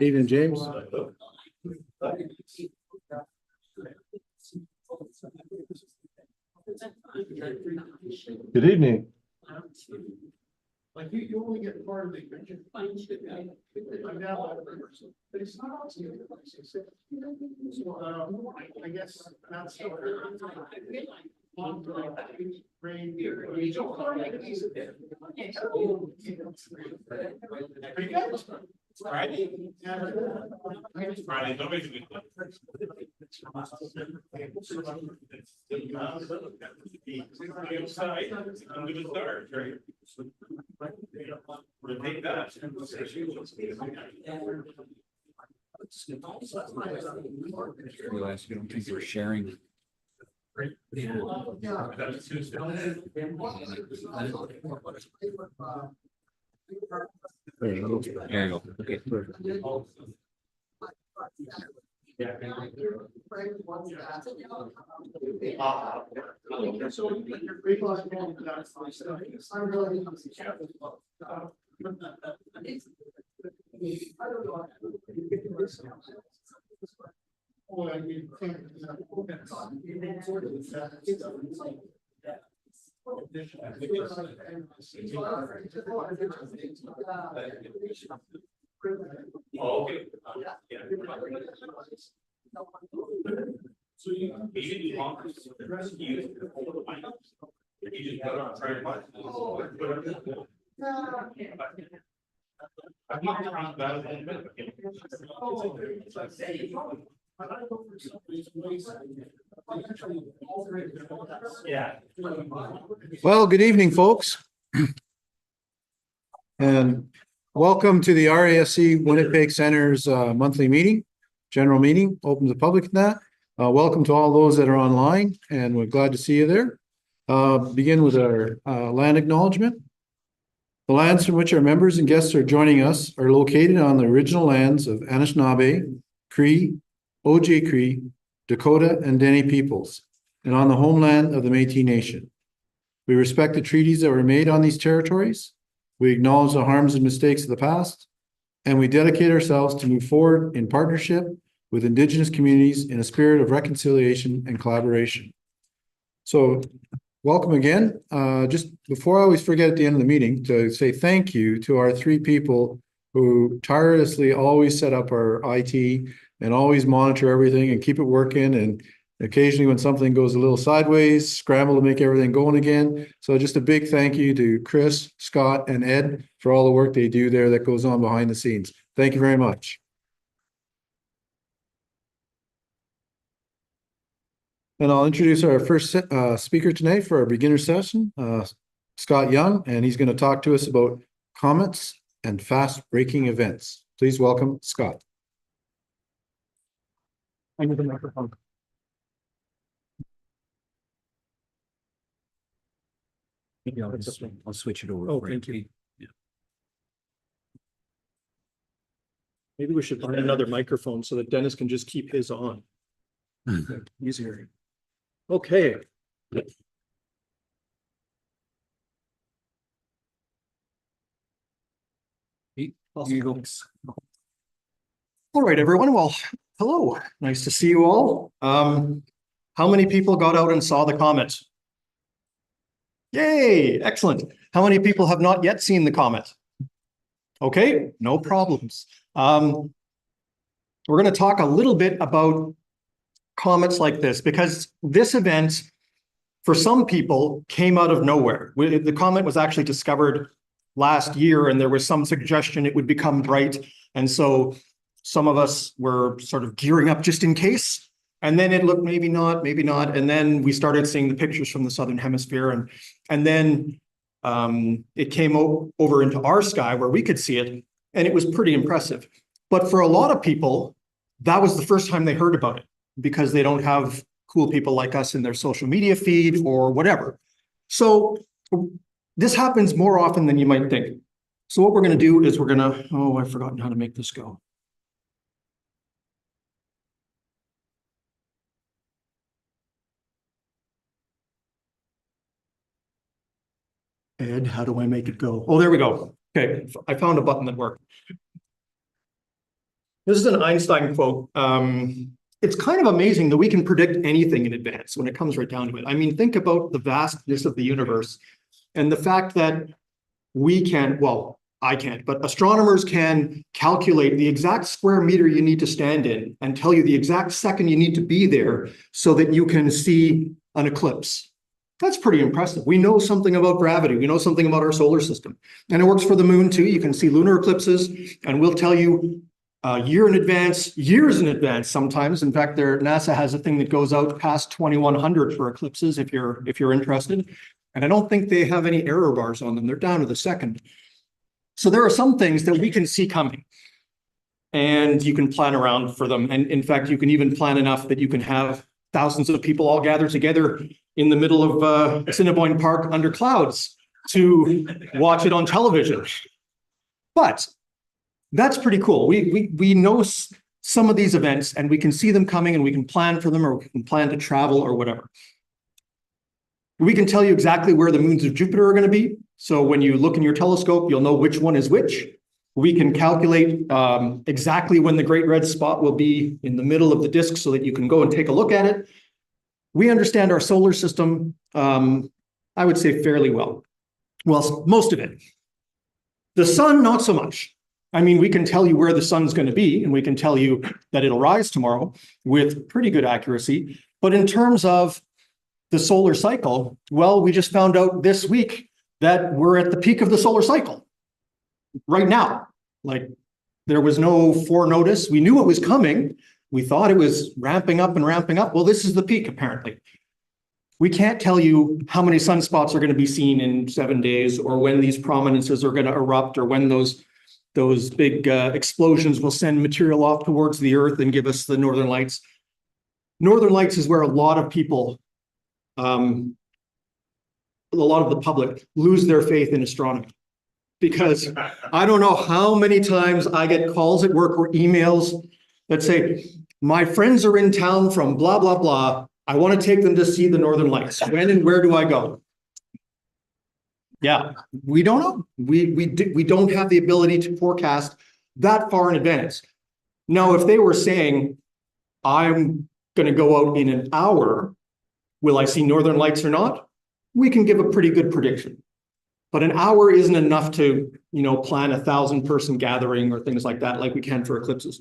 Evening, James. Good evening. Like you only get part of the picture. I'm now, but it's not. So, I guess that's. Friday. Friday. Nobody's good. I'm gonna start, right? We'll take that. Realize you don't think you were sharing. Yeah. There you go. There you go. Okay. Okay. So you do long. You just put on try much. I'm not around about yeah. Well, good evening, folks. And welcome to the RASC Winnipeg Center's monthly meeting, general meeting, open to the public and that. Welcome to all those that are online, and we're glad to see you there. Begin with our land acknowledgement. The lands from which our members and guests are joining us are located on the original lands of Anishinaabe, Cree, Ojibwe, Dakota, and Dene peoples, and on the homeland of the Métis Nation. We respect the treaties that were made on these territories. We acknowledge the harms and mistakes of the past, and we dedicate ourselves to move forward in partnership with Indigenous communities in a spirit of reconciliation and collaboration. So, welcome again. Just before I always forget at the end of the meeting to say thank you to our three people who tirelessly always set up our IT and always monitor everything and keep it working, and occasionally when something goes a little sideways, scramble to make everything going again. So just a big thank you to Chris, Scott, and Ed for all the work they do there that goes on behind the scenes. Thank you very much. And I'll introduce our first speaker tonight for our beginner session, Scott Young, and he's going to talk to us about comets and fast-breaking events. Please welcome Scott. I need the microphone. Maybe I'll switch it over. Oh, thank you. Yeah. Maybe we should find another microphone so that Dennis can just keep his on. Easier. Okay. Here you go. All right, everyone. Well, hello. Nice to see you all. How many people got out and saw the comet? Yay, excellent. How many people have not yet seen the comet? Okay, no problems. We're going to talk a little bit about comets like this, because this event, for some people, came out of nowhere. The comet was actually discovered last year, and there was some suggestion it would become bright. And so some of us were sort of gearing up just in case. And then it looked maybe not. And then we started seeing the pictures from the Southern Hemisphere. And then it came over into our sky where we could see it. And it was pretty impressive. But for a lot of people, that was the first time they heard about it, because they don't have cool people like us in their social media feed or whatever. So this happens more often than you might think. So what we're going to do is oh, I've forgotten how to make this go. Ed, how do I make it go? Oh, there we go. Okay, I found a button that worked. This is an Einstein quote. It's kind of amazing that we can predict anything in advance when it comes right down to it. I mean, think about the vastness of the universe and the fact that we can, well, I can't, but astronomers can calculate the exact square meter you need to stand in and tell you the exact second you need to be there so that you can see an eclipse. That's pretty impressive. We know something about gravity. We know something about our solar system. And it works for the moon too. You can see lunar eclipses, and we'll tell you a year in advance, years in advance sometimes. In fact, NASA has a thing that goes out past 2100 for eclipses if you're interested. And I don't think they have any error bars on them. They're down to the second. So there are some things that we can see coming, and you can plan around for them. And in fact, you can even plan enough that you can have thousands of people all gathered together in the middle of Assiniboine Park under clouds to watch it on television. But that's pretty cool. We know some of these events, and we can see them coming, and we can plan for them, or we can plan to travel or whatever. We can tell you exactly where the moons of Jupiter are going to be. So when you look in your telescope, you'll know which one is which. We can calculate exactly when the great red spot will be in the middle of the disk so that you can go and take a look at it. We understand our solar system, I would say fairly well. Well, most of it. The sun, not so much. I mean, we can tell you where the sun's going to be, and we can tell you that it'll rise tomorrow with pretty good accuracy. But in terms of the solar cycle, well, we just found out this week that we're at the peak of the solar cycle right now. Like, there was no forenotice. We knew it was coming. We thought it was ramping up and ramping up. Well, this is the peak, apparently. We can't tell you how many sunspots are going to be seen in 7 days, or when these prominences are going to erupt, or when those big explosions will send material off towards the Earth and give us the Northern Lights. Northern Lights is where a lot of people, a lot of the public, lose their faith in astronomy. Because I don't know how many times I get calls at work or emails that say, my friends are in town from blah, blah, blah. I want to take them to see the Northern Lights. When and where do I go? Yeah, we don't know. We don't have the ability to forecast that far in advance. Now, if they were saying, I'm going to go out in an hour, will I see Northern Lights or not? We can give a pretty good prediction. But an hour isn't enough to, plan 1,000-person gathering or things like that, like we can for eclipses.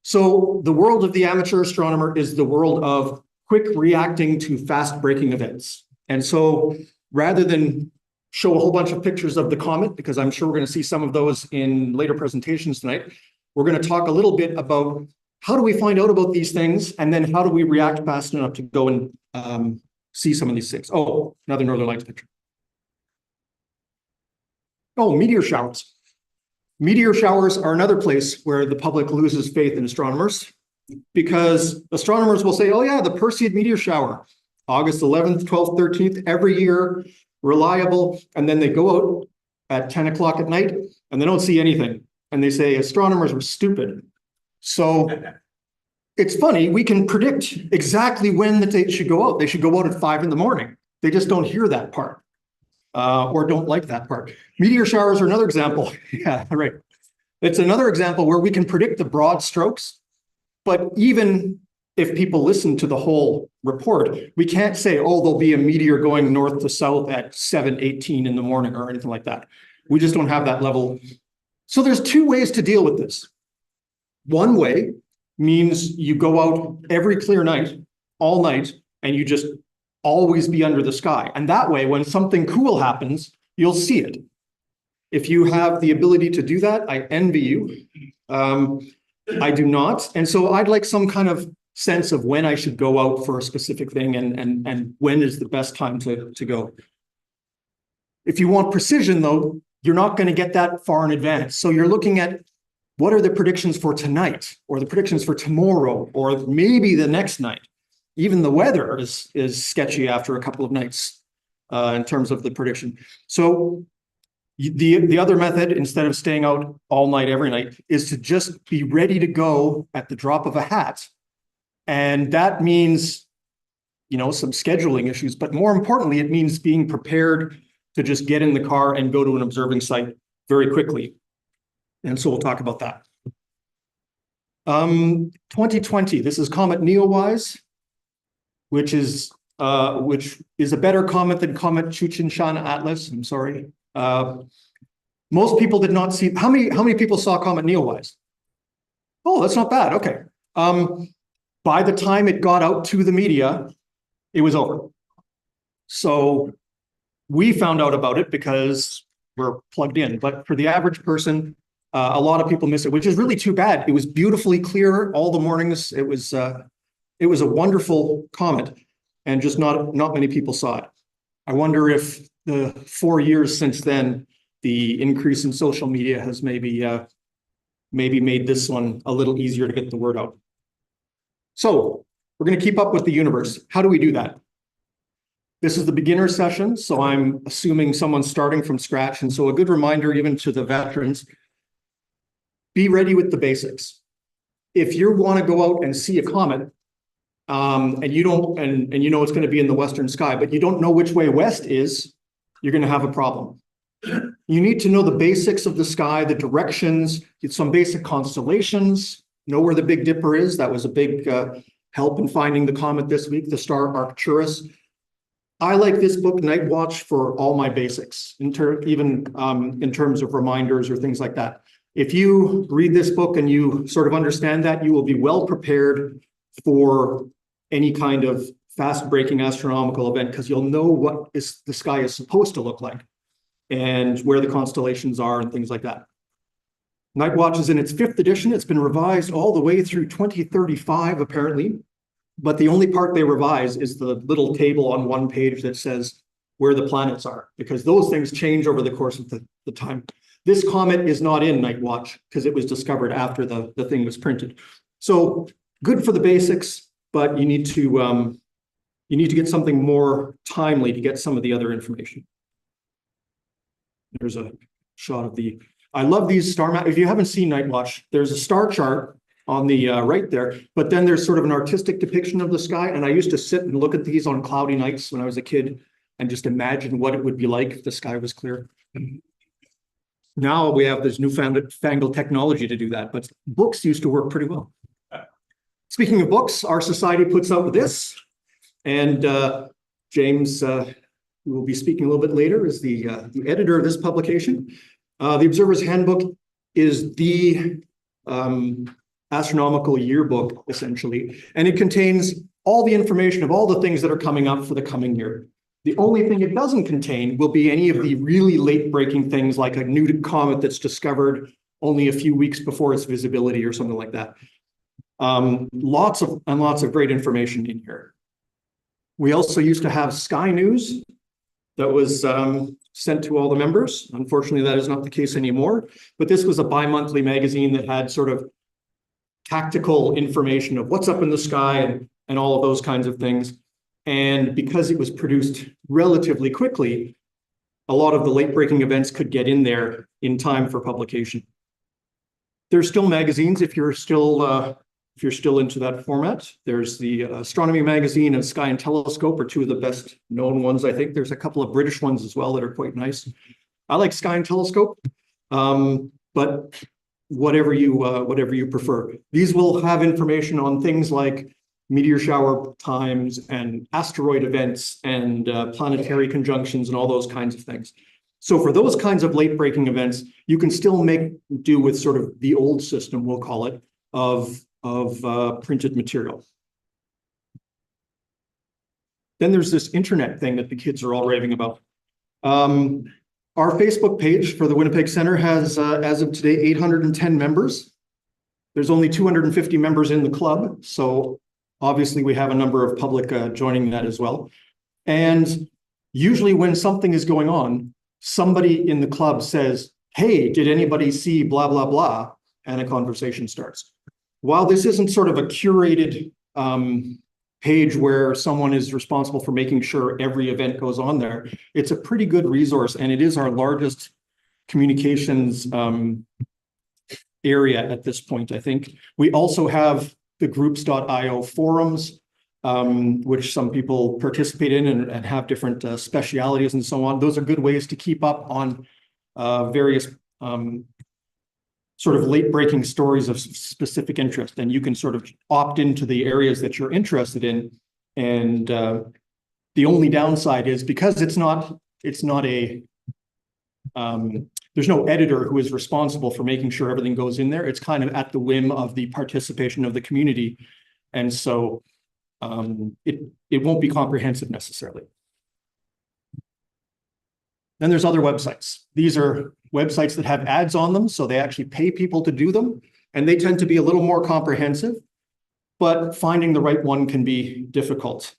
So the world of the amateur astronomer is the world of quick reacting to fast breaking events. And so rather than show a whole bunch of pictures of the comet, because I'm sure we're going to see some of those in later presentations tonight, we're going to talk a little bit about how do we find out about these things, and then how do we react fast enough to go and see some of these things. Oh, another Northern Lights picture. Oh, meteor showers. Meteor showers are another place where the public loses faith in astronomers, because astronomers will say, oh yeah, the Perseid meteor shower, August 11th, 12th, 13th, every year, reliable. And then they go out at 10 o'clock at night and they don't see anything. And they say astronomers were stupid. So it's funny, we can predict exactly when the date should go out. They should go out at 5 in the morning. They just don't hear that part. Or don't like that part. Meteor showers are another example. Yeah, right. It's another example where we can predict the broad strokes, but even if people listen to the whole report, we can't say, oh, there'll be a meteor going north to south at 7:18 in the morning or anything like that. We just don't have that level. So there's two ways to deal with this. One way means you go out every clear night, all night, and you just always be under the sky. And that way, when something cool happens, you'll see it. If you have the ability to do that, I envy you. I do not. And so I'd like some kind of sense of when I should go out for a specific thing, and when is the best time to go. If you want precision, though, you're not going to get that far in advance. So you're looking at what are the predictions for tonight, or the predictions for tomorrow, or maybe the next night. Even the weather is sketchy after a couple of nights. in terms of the prediction. So the other method, instead of staying out all night every night, is to just be ready to go at the drop of a hat. And that means, you know, some scheduling issues, but more importantly, it means being prepared to just get in the car and go to an observing site very quickly. And so we'll talk about that. 2020, this is Comet Neowise, which is a better comet than Comet Chuchin-Shan Atlas. I'm sorry. Most people did not see. How many people saw Comet Neowise? Oh, that's not bad. Okay. By the time it got out to the media, it was over. So we found out about it because we're plugged in. But for the average person, a lot of people miss it, which is really too bad. It was beautifully clear all the mornings. It was a wonderful comet, and just not many people saw it. I wonder if the 4 years since then, the increase in social media has maybe made this one a little easier to get the word out. So we're going to keep up with the universe. How do we do that? This is the beginner session, so I'm assuming someone's starting from scratch. And so a good reminder, even to the veterans, be ready with the basics. If you want to go out and see a comet, and you don't, and you know it's going to be in the western sky, but you don't know which way west is, you're going to have a problem. You need to know the basics of the sky, the directions, get some basic constellations, know where the Big Dipper is. That was a big help in finding the comet this week, the star Arcturus. I like this book, Night Watch, for all my basics, even in terms of reminders or things like that. If you read this book and you sort of understand that, you will be well prepared for any kind of fast-breaking astronomical event, because you'll know what the sky is supposed to look like and where the constellations are and things like that. Night Watch is in its 5th edition. It's been revised all the way through 2035, apparently. But the only part they revise is the little table on one page that says where the planets are, because those things change over the course of the time. This comet is not in Night Watch because it was discovered after the thing was printed. So good for the basics, but you need to get something more timely to get some of the other information. There's a shot of I love these star maps. If you haven't seen Night Watch, there's a star chart on the right there, but then there's sort of an artistic depiction of the sky. And I used to sit and look at these on cloudy nights when I was a kid and just imagine what it would be like if the sky was clear. Now we have this newfangled technology to do that, but books used to work pretty well. Speaking of books, our society puts out this, and James, who will be speaking a little bit later, is the editor of this publication. The Observer's Handbook is the astronomical yearbook, essentially, and it contains all the information of all the things that are coming up for the coming year. The only thing it doesn't contain will be any of the really late-breaking things, like a new comet that's discovered only a few weeks before its visibility or something like that. Lots of great information in here. We also used to have Sky News that was sent to all the members. Unfortunately, that is not the case anymore. But this was a bi-monthly magazine that had sort of tactical information of what's up in the sky and all of those kinds of things. And because it was produced relatively quickly, a lot of the late-breaking events could get in there in time for publication. There's still magazines if you're still into that format. There's the Astronomy Magazine and Sky and Telescope are two of the best known ones, I think. There's a couple of British ones as well that are quite nice. I like Sky and Telescope, but whatever you prefer. These will have information on things like meteor shower times and asteroid events and planetary conjunctions and all those kinds of things. So for those kinds of late-breaking events, you can still make do with sort of the old system, we'll call it, of printed material. Then there's this internet thing that the kids are all raving about. Our Facebook page for the Winnipeg Center has, as of today, 810 members. There's only 250 members in the club, so obviously we have a number of public joining that as well. And usually when something is going on, somebody in the club says, hey, did anybody see blah, blah, blah? And a conversation starts. While this isn't sort of a curated page where someone is responsible for making sure every event goes on there. It's a pretty good resource, and it is our largest communications area at this point, I think. We also have the groups.io forums, which some people participate in and have different specialities and so on. Those are good ways to keep up on various sort of late-breaking stories of specific interest, and you can sort of opt into the areas that you're interested in. And the only downside is because it's not a there's no editor who is responsible for making sure everything goes in there. It's kind of at the whim of the participation of the community, and so it won't be comprehensive necessarily. Then there's other websites. These are websites that have ads on them, so they actually pay people to do them, and they tend to be a little more comprehensive, but finding the right one can be difficult.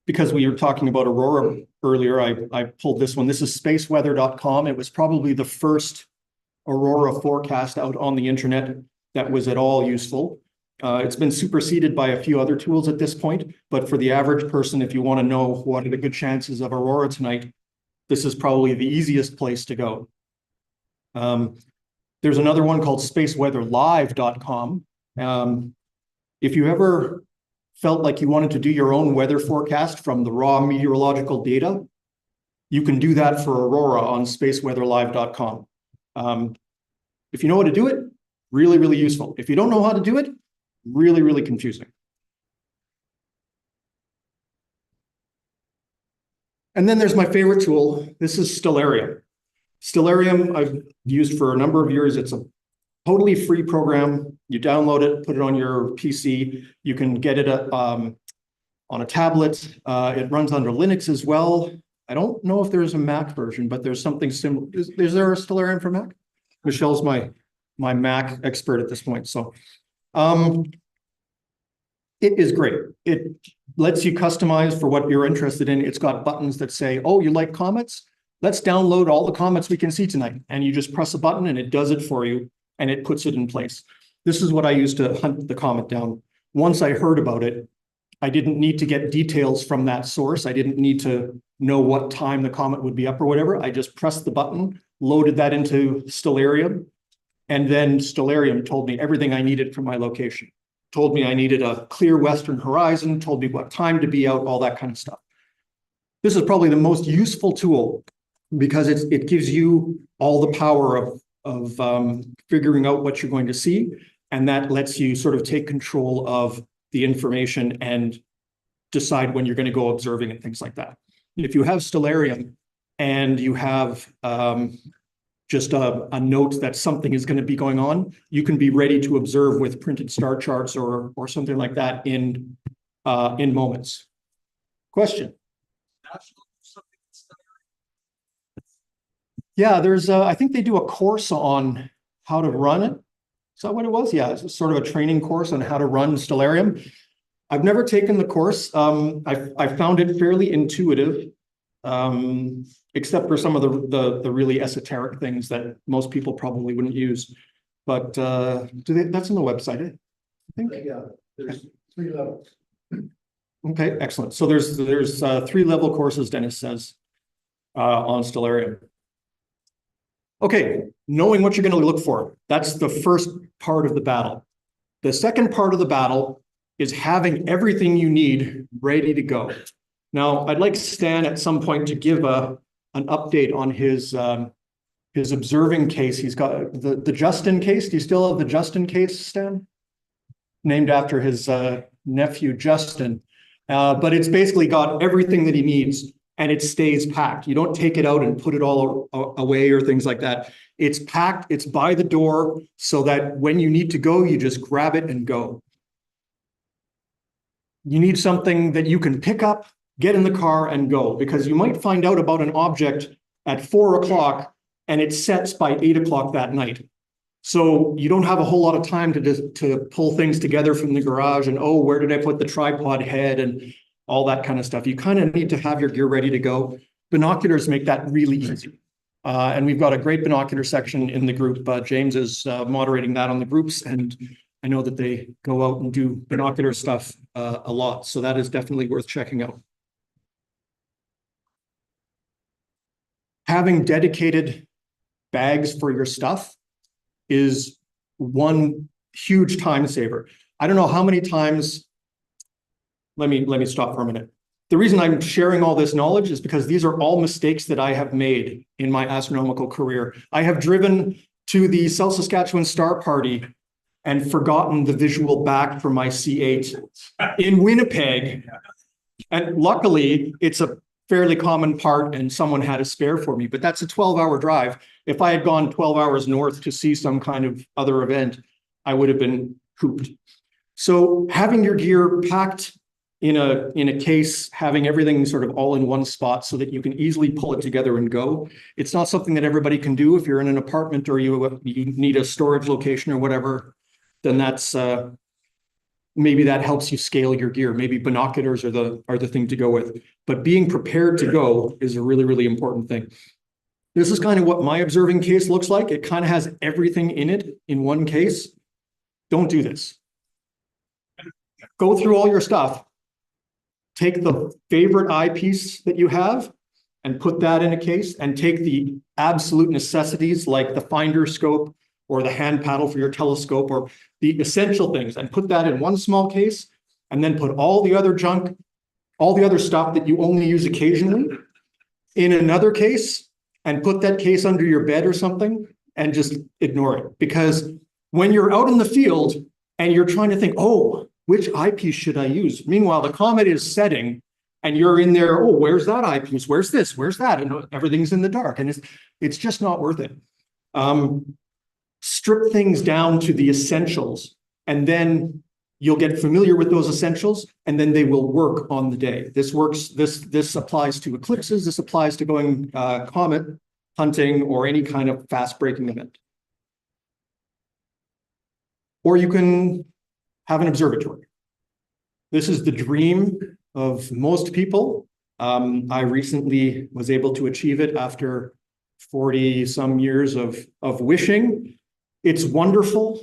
Because we were talking about Aurora earlier, I pulled this one. This is spaceweather.com. It was probably the first Aurora forecast out on the internet that was at all useful. It's been superseded by a few other tools at this point, but for the average person, if you want to know what are the good chances of Aurora tonight, this is probably the easiest place to go. There's another one called spaceweatherlive.com. If you ever felt like you wanted to do your own weather forecast from the raw meteorological data, you can do that for Aurora on spaceweatherlive.com. If you know how to do it, really, really useful. If you don't know how to do it, really, really confusing. And then there's my favorite tool. This is Stellarium. Stellarium I've used for a number of years. It's a totally free program. You download it, put it on your PC. You can get it on a tablet. It runs under Linux as well. I don't know if there's a Mac version, but there's something similar. Is there a Stellarium for Mac? Michelle's my Mac expert at this point. So it is great. It lets you customize for what you're interested in. It's got buttons that say, oh, you like comets? Let's download all the comets we can see tonight. And you just press a button and it does it for you and it puts it in place. This is what I used to hunt the comet down. Once I heard about it, I didn't need to get details from that source. I didn't need to know what time the comet would be up or whatever. I just pressed the button, loaded that into Stellarium, and then Stellarium told me everything I needed from my location. Told me I needed a clear western horizon, told me what time to be out, all that kind of stuff. This is probably the most useful tool because it gives you all the power of figuring out what you're going to see, and that lets you sort of take control of the information and decide when you're going to go observing and things like that. If you have Stellarium and you have just a note that something is going to be going on, you can be ready to observe with printed star charts or something like that in moments. Question? Yeah, there's I think they do a course on how to run it. Is that what it was? Yeah, it's sort of a training course on how to run Stellarium. I've never taken the course. I found it fairly intuitive. Except for some of the really esoteric things that most people probably wouldn't use. But that's on the website, I think. Yeah, there's 3 levels. Okay, excellent. So there's 3 level courses, Dennis says, on Stellarium. Okay, knowing what you're going to look for. That's the first part of the battle. The second part of the battle is having everything you need ready to go. Now, I'd like Stan at some point to give an update on his observing case. He's got the Justin case. Do you still have the Justin case, Stan? Named after his nephew, Justin. But it's basically got everything that he needs and it stays packed. You don't take it out and put it all away or things like that. It's packed, it's by the door so that when you need to go, you just grab it and go. You need something that you can pick up, get in the car and go, because you might find out about an object at 4 o'clock and it sets by 8 o'clock that night. So you don't have a whole lot of time to pull things together from the garage and, oh, where did I put the tripod head and all that kind of stuff. You kind of need to have your gear ready to go. Binoculars make that really easy. And we've got a great binocular section in the group. James is moderating that on the groups, and I know that they go out and do binocular stuff a lot. So that is definitely worth checking out. Having dedicated bags for your stuff is one huge time saver. I don't know how many times, let me stop for a minute. The reason I'm sharing all this knowledge is because these are all mistakes that I have made in my astronomical career. I have driven to the South Saskatchewan Star Party and forgotten the visual back for my C8 in Winnipeg. And luckily, it's a fairly common part and someone had a spare for me, but that's a 12-hour drive. If I had gone 12 hours north to see some kind of other event, I would have been cooped. So having your gear packed in a case, having everything sort of all in one spot so that you can easily pull it together and go. It's not something that everybody can do. If you're in an apartment or you need a storage location or whatever, then that's maybe that helps you scale your gear. Maybe binoculars are the thing to go with. But being prepared to go is a really, really important thing. This is kind of what my observing case looks like. It kind of has everything in it in one case. Don't do this. Go through all your stuff. Take the favorite eyepiece that you have and put that in a case, and take the absolute necessities like the finder scope or the hand paddle for your telescope or the essential things, and put that in one small case, and then put all the other junk, all the other stuff that you only use occasionally in another case, and put that case under your bed or something and just ignore it. Because when you're out in the field and you're trying to think, oh, which eyepiece should I use? Meanwhile, the comet is setting and you're in there, oh, where's that eyepiece? Where's this? Where's that? And everything's in the dark, and it's just not worth it. Strip things down to the essentials, and then you'll get familiar with those essentials, and then they will work on the day. This works, this applies to eclipses, this applies to going comet hunting or any kind of fast breaking event. Or you can have an observatory. This is the dream of most people. I recently was able to achieve it after 40 some years of wishing. It's wonderful.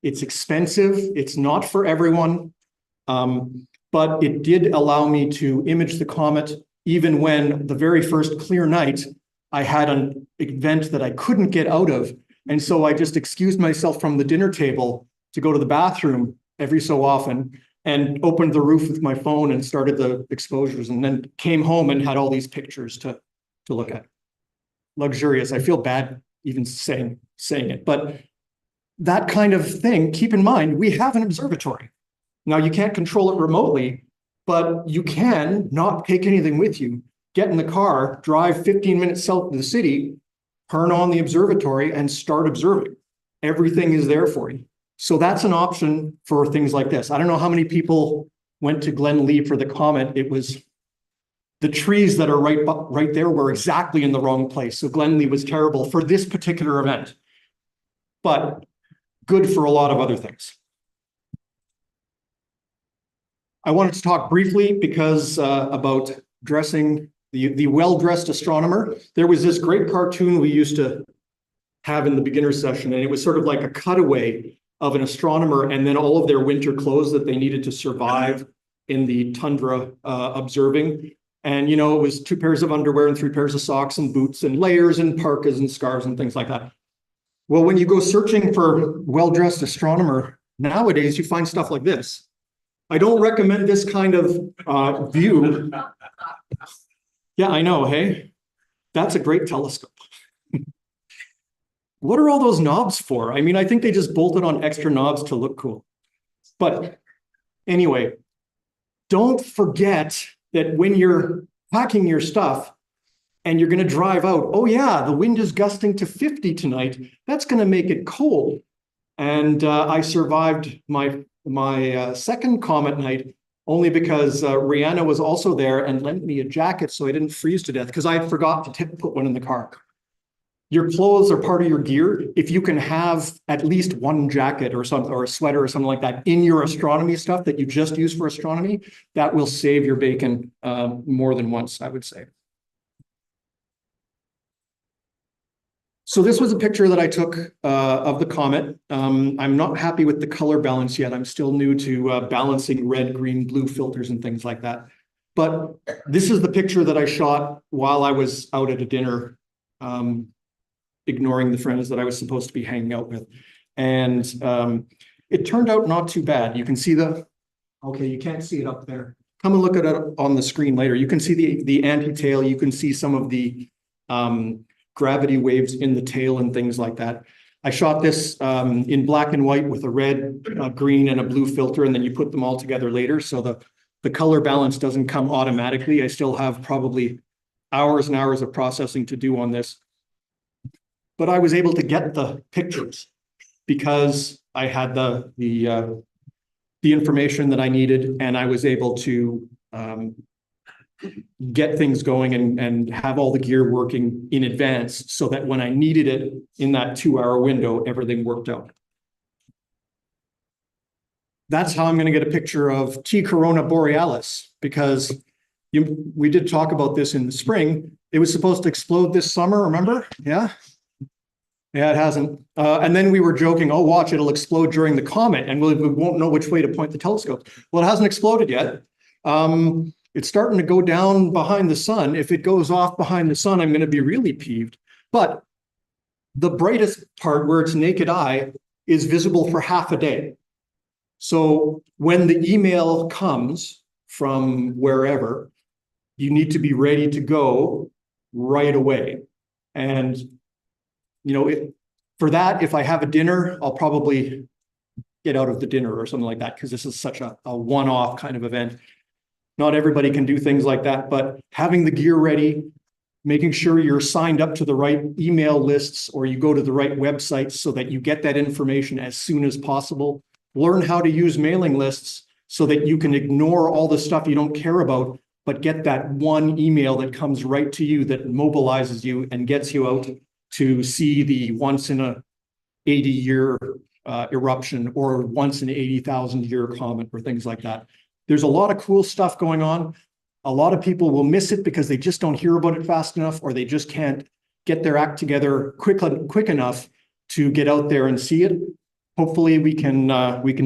It's expensive. It's not for everyone. But it did allow me to image the comet even when the very first clear night I had an event that I couldn't get out of. And so I just excused myself from the dinner table to go to the bathroom every so often and opened the roof with my phone and started the exposures, and then came home and had all these pictures to look at. Luxurious. I feel bad even saying it, but that kind of thing, keep in mind, we have an observatory. Now you can't control it remotely, but you can not take anything with you. Get in the car, drive 15 minutes south of the city, turn on the observatory and start observing. Everything is there for you. So that's an option for things like this. I don't know how many people went to Glen Lee for the comet. It was the trees that are right there were exactly in the wrong place. So Glen Lee was terrible for this particular event, but good for a lot of other things. I wanted to talk briefly because about dressing the well-dressed astronomer. There was this great cartoon we used to have in the beginner session, and it was sort of like a cutaway of an astronomer and then all of their winter clothes that they needed to survive in the tundra observing. And, you know, it was 2 pairs of underwear and 3 pairs of socks and boots and layers and parkas and scarves and things like that. Well, when you go searching for well-dressed astronomer nowadays, you find stuff like this. I don't recommend this kind of view. Yeah, I know, hey? That's a great telescope. What are all those knobs for? I mean, I think they just bolted on extra knobs to look cool. But anyway, don't forget that when you're packing your stuff and you're going to drive out, oh yeah, the wind is gusting to 50 tonight. That's going to make it cold. And I survived my second comet night only because Rihanna was also there and lent me a jacket so I didn't freeze to death because I forgot to put one in the car. Your clothes are part of your gear. If you can have at least one jacket or something, or a sweater or something like that in your astronomy stuff that you just use for astronomy, that will save your bacon more than once, I would say. So this was a picture that I took of the comet. I'm not happy with the color balance yet. I'm still new to balancing red, green, blue filters and things like that. But this is the picture that I shot while I was out at a dinner, ignoring the friends that I was supposed to be hanging out with. And it turned out not too bad. You can see okay, you can't see it up there. Come and look at it on the screen later. You can see the anti-tail. You can see some of the gravity waves in the tail and things like that. I shot this in black and white with a red, green, and a blue filter, and then you put them all together later. So the color balance doesn't come automatically. I still have probably hours and hours of processing to do on this. But I was able to get the pictures because I had the information that I needed, and I was able to get things going and have all the gear working in advance so that when I needed it in that 2-hour window, everything worked out. That's how I'm going to get a picture of T Corona Borealis, because we did talk about this in the spring. It was supposed to explode this summer, remember? Yeah. Yeah, it hasn't. And then we were joking, oh, watch, it'll explode during the comet and we won't know which way to point the telescope. Well, it hasn't exploded yet. It's starting to go down behind the sun. If it goes off behind the sun, I'm going to be really peeved. But the brightest part where it's naked eye is visible for half a day. So when the email comes from wherever, you need to be ready to go right away. And, you know, for that, if I have a dinner, I'll probably get out of the dinner or something like that, because this is such a one-off kind of event. Not everybody can do things like that, but having the gear ready, making sure you're signed up to the right email lists or you go to the right websites so that you get that information as soon as possible. Learn how to use mailing lists so that you can ignore all the stuff you don't care about, but get that one email that comes right to you that mobilizes you and gets you out to see the once in a 80-year eruption or once in 80,000-year comet or things like that. There's a lot of cool stuff going on. A lot of people will miss it because they just don't hear about it fast enough, or they just can't get their act together quick enough to get out there and see it. Hopefully we can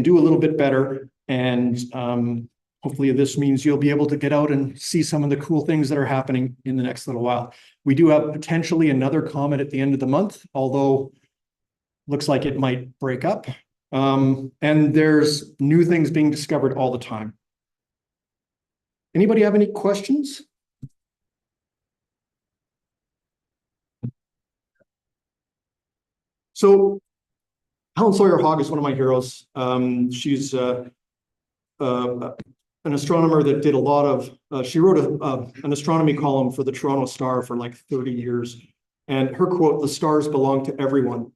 do a little bit better, and hopefully this means you'll be able to get out and see some of the cool things that are happening in the next little while. We do have potentially another comet at the end of the month, although looks like it might break up. And there's new things being discovered all the time. Anybody have any questions? So Helen Sawyer-Hogg is one of my heroes. She's an astronomer that did a lot of, she wrote an astronomy column for the Toronto Star for like 30 years. And her quote, "The stars belong to everyone."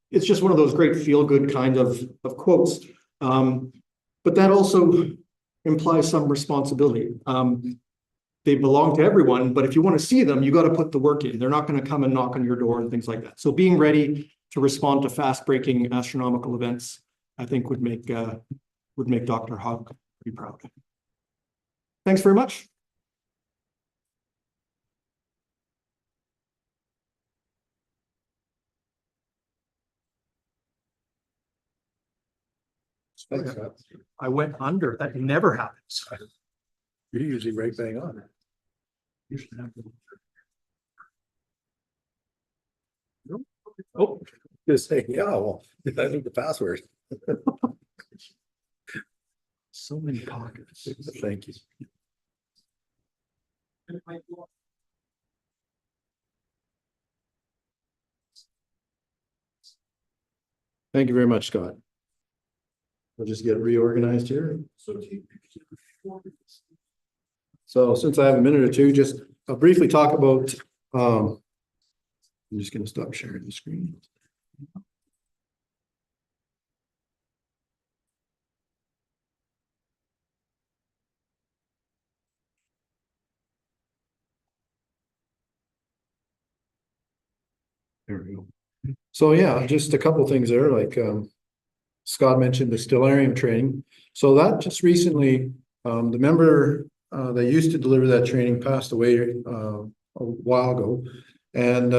It's just one of those great feel-good kind of quotes. But that also implies some responsibility. They belong to everyone, but if you want to see them, you got to put the work in. They're not going to come and knock on your door and things like that. So being ready to respond to fast-breaking astronomical events, I think would make Dr. Hogg pretty proud. Thanks very much. I went under. That never happens. You're usually right bang on. Oh, Just say, yeah, well, I need the password. so many pockets. Thank you. Thank you very much, Scott. We'll just get reorganized here. So since I have a minute or two, I'll briefly talk about, I'm just going to stop sharing the screen. There we go. So yeah, just a couple things there, like Scott mentioned the stellarium training. So that just recently, the member that used to deliver that training passed away a while ago. And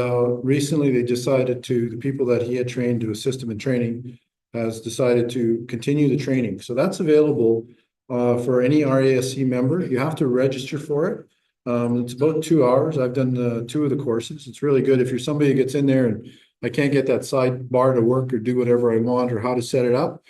recently they decided to, the people that he had trained to assist him in training has decided to continue the training. So that's available for any RASC member. You have to register for it. It's about 2 hours. I've done 2 of the courses. It's really good if you're somebody who gets in there and I can't get that sidebar to work or do whatever I want or how to set it up.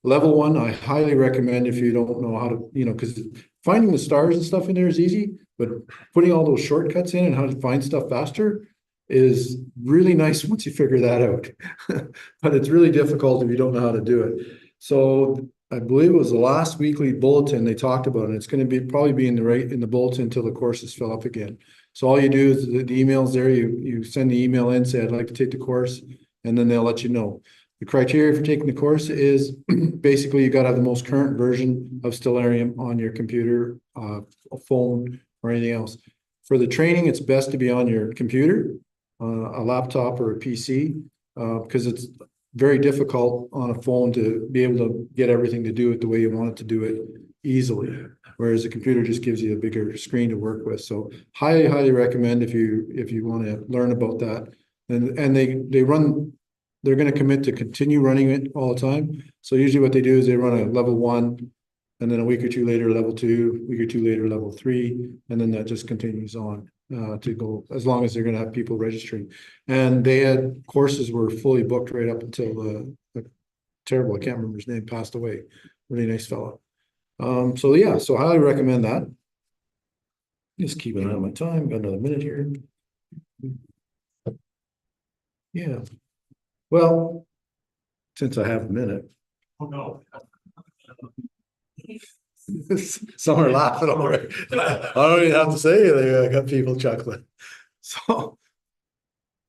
Level 1, I highly recommend if you don't know how to, because finding the stars and stuff in there is easy, but putting all those shortcuts in and how to find stuff faster is really nice once you figure that out. But it's really difficult if you don't know how to do it. So I believe it was the last weekly bulletin they talked about, and it's going to probably be in the bulletin until the courses fill up again. So all you do is the email's there, you send the email in, say, I'd like to take the course, and then they'll let you know. The criteria for taking the course is basically you got to have the most current version of Stellarium on your computer, a phone, or anything else. For the training, it's best to be on your computer, a laptop or a PC, because it's very difficult on a phone to be able to get everything to do it the way you want it to do it easily. Whereas a computer just gives you a bigger screen to work with. So highly, highly recommend if you want to learn about that. And they're going to commit to continue running it all the time. So usually what they do is they run a level 1, and then a week or 2 later, level 2, a week or 2 later, level 3, and then that just continues on to go as long as they're going to have people registering. And they had courses were fully booked right up until the terrible, I can't remember his name, passed away. Really nice fellow. So yeah, so highly recommend that. Just keep an eye on my time. Got another minute here. Yeah. Well, since I have a minute. Oh, no. Some are laughing already. I don't even have to say anything. I got people chuckling.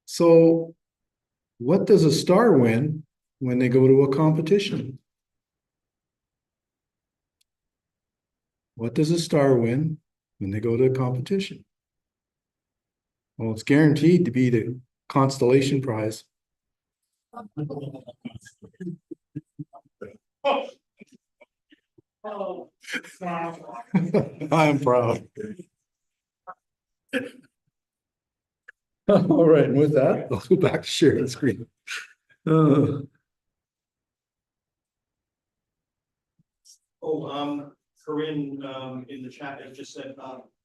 So what does a star win when they go to a competition? What does a star win when they go to a competition? Well, it's guaranteed to be the constellation prize. I'm proud. All right, and with that, I'll go back to sharing the screen. Corinne, in the chat has just said,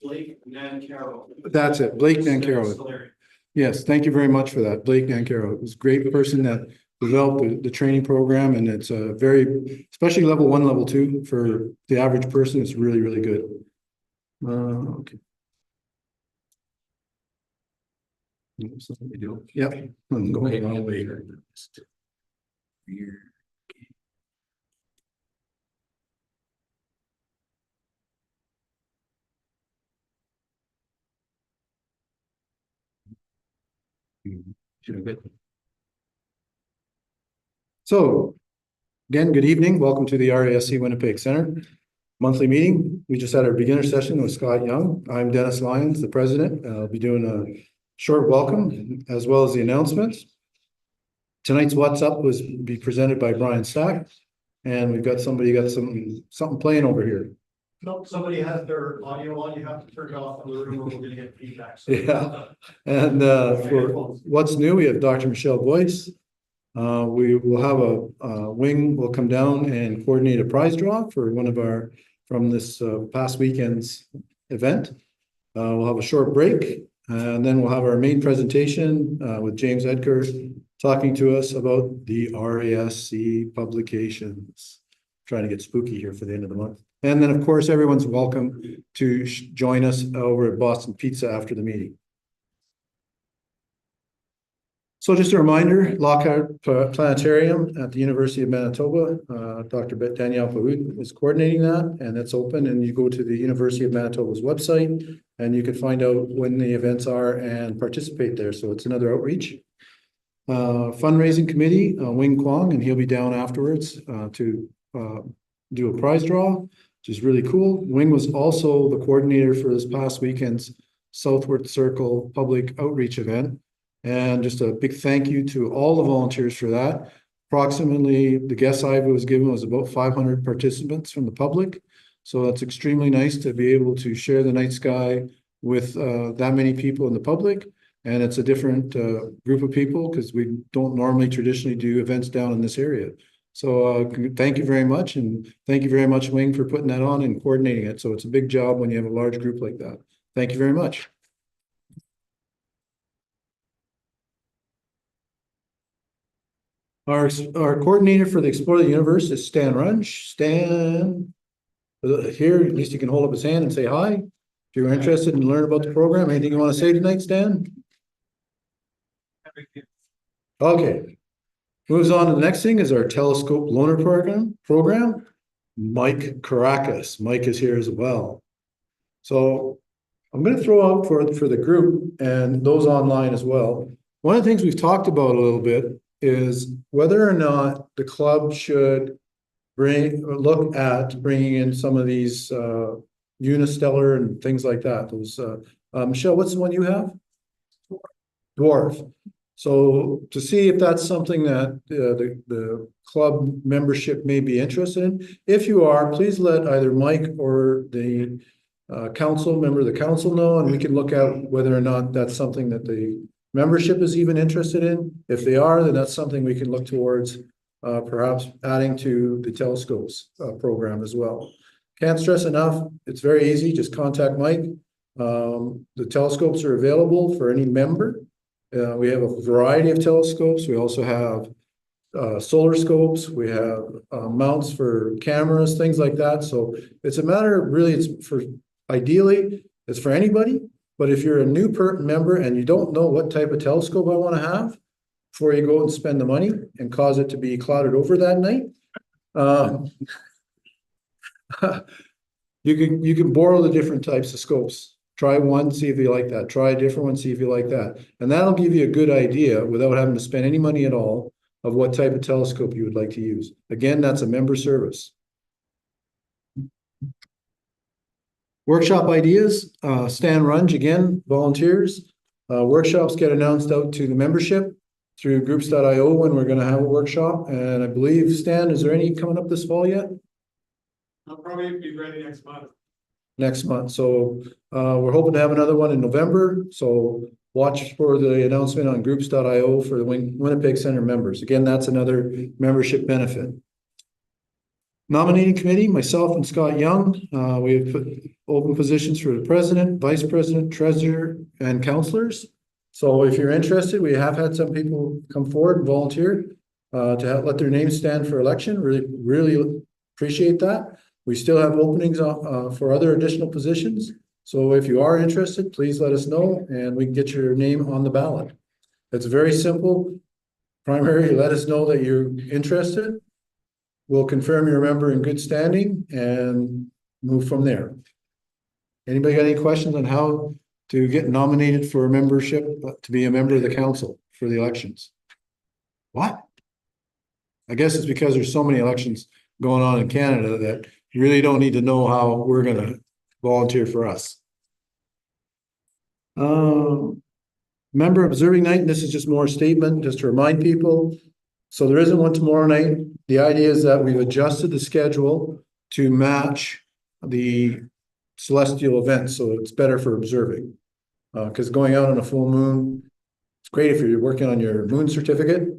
Blake Nancaro. That's it, Blake Nancaro. Yes, thank you very much for that, Blake Nancaro. It was a great person that developed the training program, and it's a very, especially level 1, level 2 for the average person. It's really, really good. Okay. Yep, I'm going the wrong way here. So again, good evening. Welcome to the RASC Winnipeg Center monthly meeting. We just had our beginner session with Scott Young. I'm Dennis Lyons, the president. I'll be doing a short welcome as well as the announcements. Tonight's What's Up was be presented by Brian Stack, and we've got somebody something playing over here. Nope, somebody has their audio on, you have to turn it off in the room or we're gonna get feedback. So. Yeah, and for what's new, we have Dr. Michelle Boyce. We will have a wing will come down and coordinate a prize draw for one of our from this past weekend's event. We'll have a short break, and then we'll have our main presentation with James Edgar talking to us about the RASC publications. Trying to get spooky here for the end of the month. And then, of course, everyone's welcome to join us over at Boston Pizza after the meeting. So just a reminder, Lockhart Planetarium at the University of Manitoba, Dr. Danielle Pahud is coordinating that, and it's open, and you go to the University of Manitoba's website and you can find out when the events are and participate there. So it's another outreach. Fundraising committee, Wing Kwong, and he'll be down afterwards to do a prize draw, which is really cool. Wing was also the coordinator for this past weekend's Southward Circle public outreach event. And just a big thank you to all the volunteers for that. Approximately, the guess I was given was about 500 participants from the public. So that's extremely nice to be able to share the night sky with that many people in the public. And it's a different group of people because we don't normally traditionally do events down in this area. So thank you very much. And thank you very much, Wing, for putting that on and coordinating it. So it's a big job when you have a large group like that. Thank you very much. Our coordinator for the Explore the Universe is Stan Runge. Stan, here, at least you can hold up his hand and say hi. If you're interested in learning about the program, anything you want to say tonight, Stan? Okay. Moves on to the next thing is our telescope loaner program. Mike Caracas. Mike is here as well. So I'm going to throw out for the group and those online as well. One of the things we've talked about a little bit is whether or not the club should look at bringing in some of these unistellar and things like that. Those Michelle, what's the one you have? Dwarf. So to see if that's something that the club membership may be interested in. If you are, please let either Mike or the member of the council know, and we can look at whether or not that's something that the membership is even interested in. If they are, then that's something we can look towards perhaps adding to the telescopes program as well. Can't stress enough, it's very easy, just contact Mike. The telescopes are available for any member. We have a variety of telescopes. We also have solar scopes. We have mounts for cameras, things like that. So it's a matter of really, ideally, it's for anybody. But if you're a new member and you don't know what type of telescope I want to have, before you go and spend the money and cause it to be clouded over that night, you can borrow the different types of scopes. Try one, see if you like that. Try a different one, see if you like that. And that'll give you a good idea without having to spend any money at all of what type of telescope you would like to use. Again, that's a member service. Workshop ideas, Stan Runge, again, volunteers. Workshops get announced out to the membership through groups.io when we're going to have a workshop. And I believe, Stan, is there any coming up this fall yet? I'll probably be ready next month. Next month. So we're hoping to have another one in November. So watch for the announcement on groups.io for the Winnipeg Center members. Again, that's another membership benefit. Nominating committee, myself and Scott Young. We have put open positions for the president, vice president, treasurer, and councillors. So if you're interested, we have had some people come forward and volunteer to let their names stand for election. Really appreciate that. We still have openings for other additional positions. So if you are interested, please let us know and we can get your name on the ballot. It's very simple. Primarily, let us know that you're interested. We'll confirm you're a member in good standing and move from there. Anybody got any questions on how to get nominated for a membership, to be a member of the council for the elections? What? I guess it's because there's so many elections going on in Canada that you really don't need to know how we're going to volunteer for us. Member observing night, and this is just more statement, just to remind people. So there isn't one tomorrow night. The idea is that we've adjusted the schedule to match the celestial events. So it's better for observing. Because going out on a full moon, it's great if you're working on your moon certificate.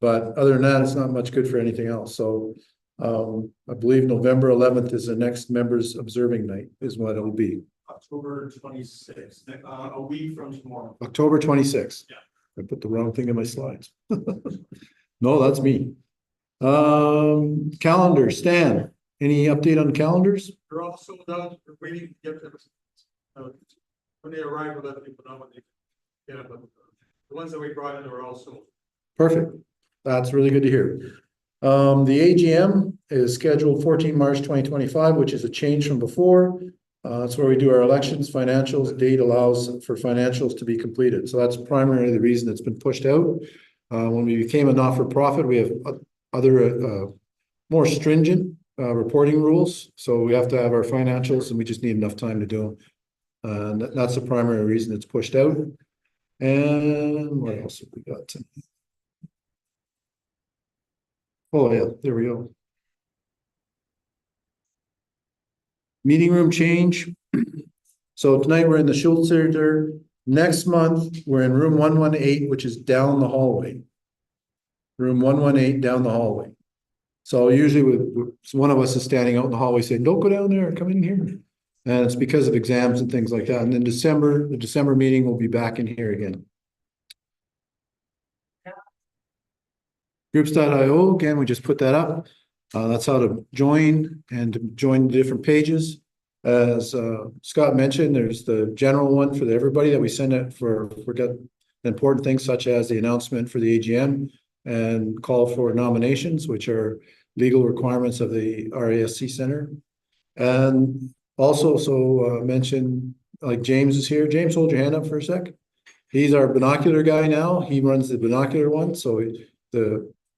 But other than that, it's not much good for anything else. So I believe November 11th is the next members observing night is what it'll be. October 26th, a week from tomorrow. October 26th. Yeah. I put the wrong thing in my slides. No, that's me. Calendar, Stan, any update on the calendars? They're all sold out. We're waiting to get them. When they arrive, we'll let people know when they get them. The ones that we brought in are all sold. Perfect. That's really good to hear. The AGM is scheduled 14 March 2025, which is a change from before. That's where we do our elections, financials. Date allows for financials to be completed. So that's primarily the reason it's been pushed out. When we became a not-for-profit, we have other more stringent reporting rules. So we have to have our financials and we just need enough time to do them. That's the primary reason it's pushed out. And what else have we got? Oh yeah, there we go. Meeting room change. So tonight we're in the Schultz Center. Next month, we're in room 118, which is down the hallway. Room 118 down the hallway. So usually one of us is standing out in the hallway saying, don't go down there, come in here. And it's because of exams and things like that. And then the December meeting will be back in here again. Groups.io, again, we just put that up. That's how to join and to join the different pages. As Scott mentioned, there's the general one for everybody that we send it for important things such as the announcement for the AGM and call for nominations, which are legal requirements of the RASC Center. And also mention, like James is here. James, hold your hand up for a sec. He's our binocular guy now. He runs the binocular one. So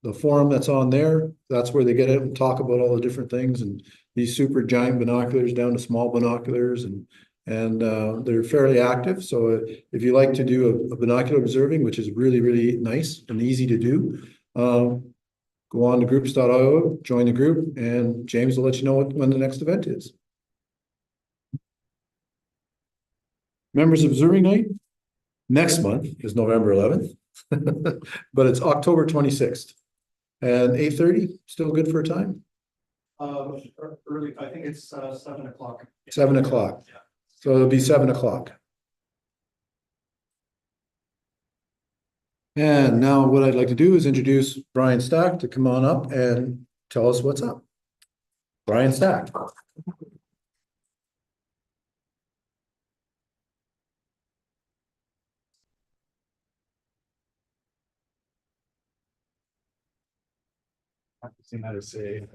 the forum that's on there, that's where they get it and talk about all the different things and these super giant binoculars down to small binoculars and they're fairly active. So if you like to do a binocular observing, which is really, really nice and easy to do, go on to groups.io, join the group, and James will let you know when the next event is. Members Observing Night next month is November 11th, but it's October 26th. And 8:30, still good for a time? Early, I think it's 7 o'clock. 7 o'clock. Yeah. So it'll be 7 o'clock. And now what I'd like to do is introduce Brian Stack to come on up and tell us what's up. Brian Stack. Practicing how to say.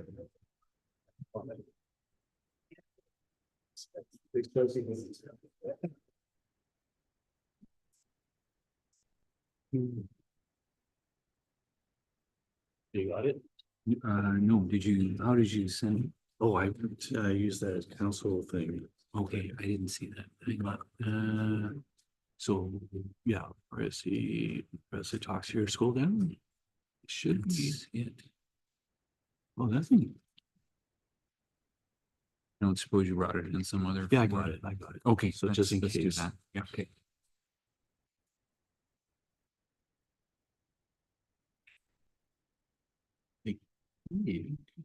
You got it? No, how did you send? Oh, I used that council thing. Okay, I didn't see that. Hang on. So, yeah, RSC talks here, scroll down. It should be. That's it. Oh, that's neat. I don't suppose you brought it in some other. Yeah, I got it. Okay, So just in let's do case. that. Yeah, okay.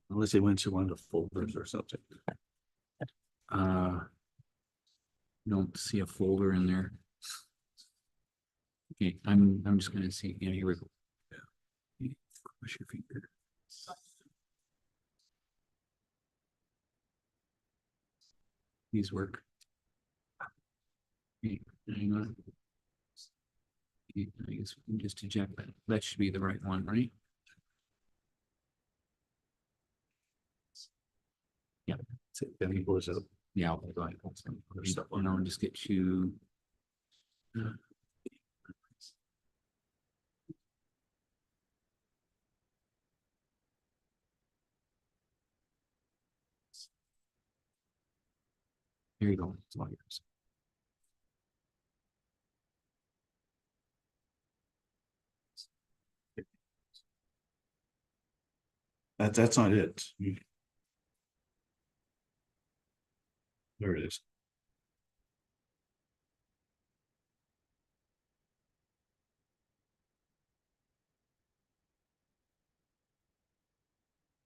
Unless they went to one of the folders or something. Don't see a folder in there. Okay, I'm just gonna see. Yeah, here we go. Yeah. Push your finger. These work. Okay, hang on. Okay, I guess we can just eject that. That should be the right one, right? Yeah. That's it. Then he blows up. Yeah. Right. And I'll just get you. Here you go. It's all yours. That's not it. There it is.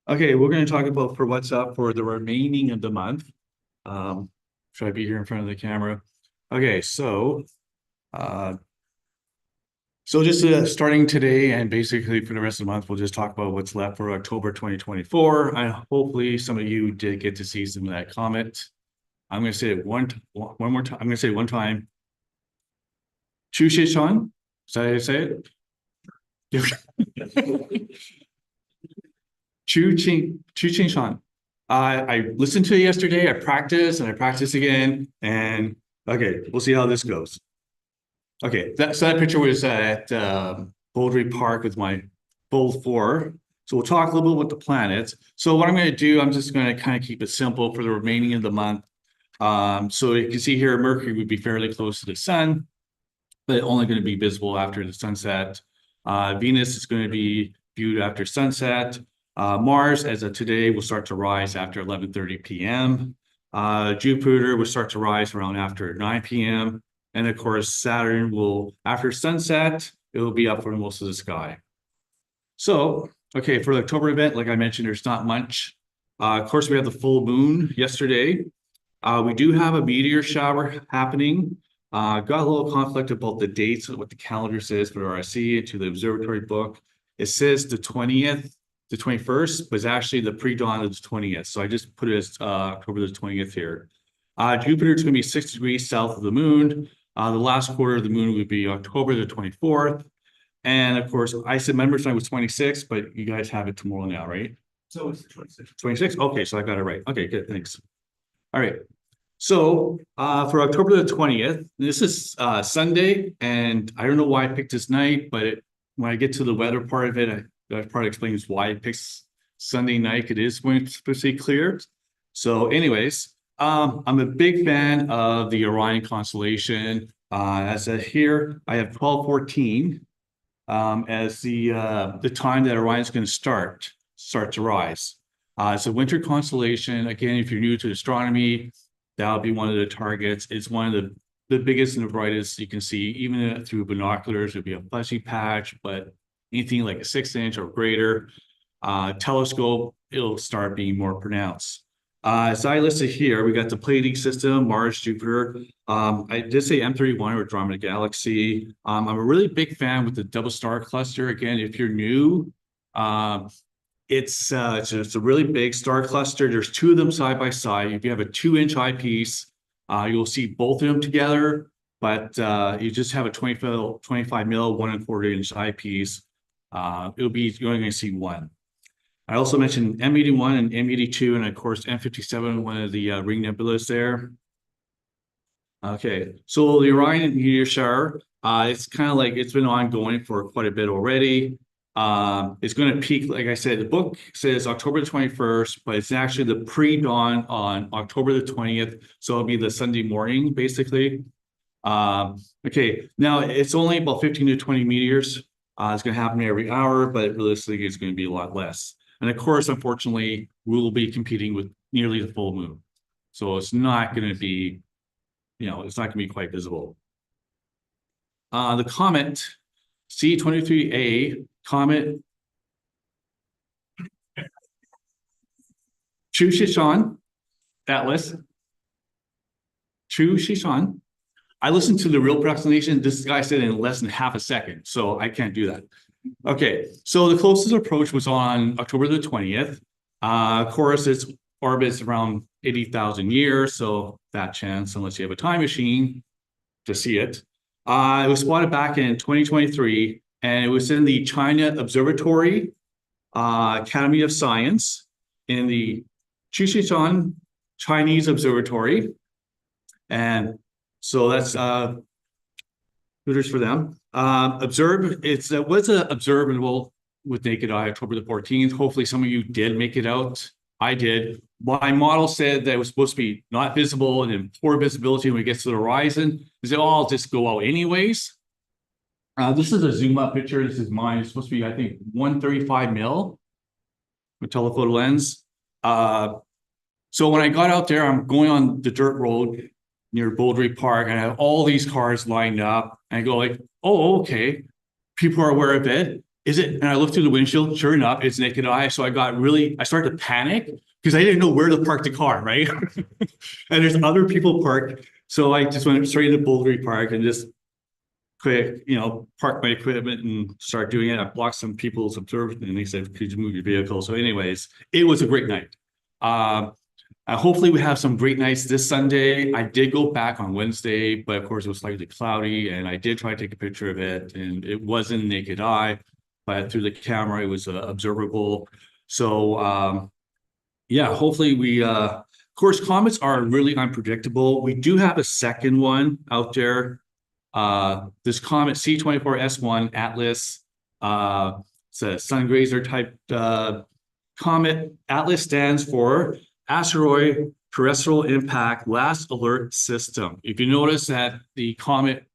Okay, we're going to talk about for what's up for the remaining of the month. Should I be here in front of the camera? Okay, so just starting today and basically for the rest of the month, we'll just talk about what's left for October 2024. And hopefully some of you did get to see some of that comment. I'm going to say it one more time. I'm going to say it one time. Chu Shishan, is that how you say it? Chu Ching Shan. I listened to it yesterday. I practiced and I practiced again. And okay, we'll see how this goes. Okay, so that picture was at Bouldry Park with my Bold 4. So we'll talk a little bit about the planets. So what I'm going to do, I'm just going to kind of keep it simple for the remaining of the month. So you can see here, Mercury would be fairly close to the sun, but only going to be visible after the sunset. Venus is going to be viewed after sunset. Mars, as of today, will start to rise after 11:30 p.m. Jupiter will start to rise around after 9 p.m. And of course, Saturn will, after sunset, it will be up for most of the sky. So, okay, for the October event, like I mentioned, there's not much. Of course, we have the full moon yesterday. We do have a meteor shower happening. Got a little conflict about the dates, what the calendar says for RASC to the observatory book. It says the 20th, the 21st, but it's actually the pre-dawn of the 20th. So I just put it as October the 20th here. Jupiter is going to be 6 degrees south of the moon. The last quarter of the moon would be October the 24th. And of course, I said members night was 26, but you guys have it tomorrow now, right? So it's 26. 26? Okay, so I got it right. Okay, good, thanks. All right. So for October the 20th, this is Sunday, and I don't know why I picked this night, but when I get to the weather part of it, that part explains why it picks Sunday night. It is when it's supposed to be clear. So anyways, I'm a big fan of the Orion constellation. As I said here, I have 1214 as the time that Orion is going to start to rise. It's a winter constellation. Again, if you're new to astronomy, that'll be one of the targets. It's one of the biggest and the brightest you can see, even through binoculars. It'll be a fuzzy patch, but anything like a 6-inch or greater telescope, it'll start being more pronounced. As I listed here, we got the Pleiades system, Mars, Jupiter. I did say M31 or Andromeda Galaxy. I'm a really big fan with the double star cluster. Again, if you're new, it's a really big star cluster. There's 2 of them side by side. If you have a 2-inch eyepiece, you'll see both of them together, but you just have a 25 mil, 1 1/4-inch eyepiece. You're only going to see one. I also mentioned M81 and M82, and of course M57, one of the ring nebulas there. Okay, so the Orion meteor shower, it's kind of like it's been ongoing for quite a bit already. It's going to peak, like I said, the book says October the 21st, but it's actually the pre-dawn on October the 20th. So it'll be the Sunday morning, basically. Okay, now it's only about 15 to 20 meteors. It's going to happen every hour, but realistically, it's going to be a lot less. And of course, unfortunately, we'll be competing with nearly the full moon. So it's not going to be, it's not going to be quite visible. The comet C23A, comet Chushishan Atlas. Chushishan. I listened to the real pronunciation. This guy said in less than half a second, so I can't do that. Okay, so the closest approach was on October the 20th. Of course, its orbit is around 80,000 years, so that chance, unless you have a time machine to see it. It was spotted back in 2023, and it was in the China Observatory Academy of Science in the Chushishan Chinese Observatory. And so that's hooters for them. It was observable with naked eye October the 14th. Hopefully some of you did make it out. I did. My model said that it was supposed to be not visible and in poor visibility when it gets to the horizon. Is it all just go out anyways? This is a zoom up picture. This is mine. It's supposed to be, I think, 135 mil with telephoto lens. So when I got out there, I'm going on the dirt road near Bouldery Park, and I have all these cars lined up, and I go like, oh, okay, people are aware of it. Is it? And I look through the windshield, sure enough, it's naked eye. So I started to panic because I didn't know where to park the car, right? And there's other people parked. So I just went straight to Bouldery Park and just quick, park my equipment and start doing it. I blocked some people's observation, and they said, could you move your vehicle? So anyways, it was a great night. Hopefully we have some great nights this Sunday. I did go back on Wednesday, but of course it was slightly cloudy, and I did try to take a picture of it, and it wasn't naked eye, but through the camera it was observable. So yeah, hopefully of course, comets are really unpredictable. We do have a second one out there. This comet C24S1 Atlas, it's a sun grazer type comet. Atlas stands for Asteroid Terrestrial Impact Last Alert System. If you notice that the comet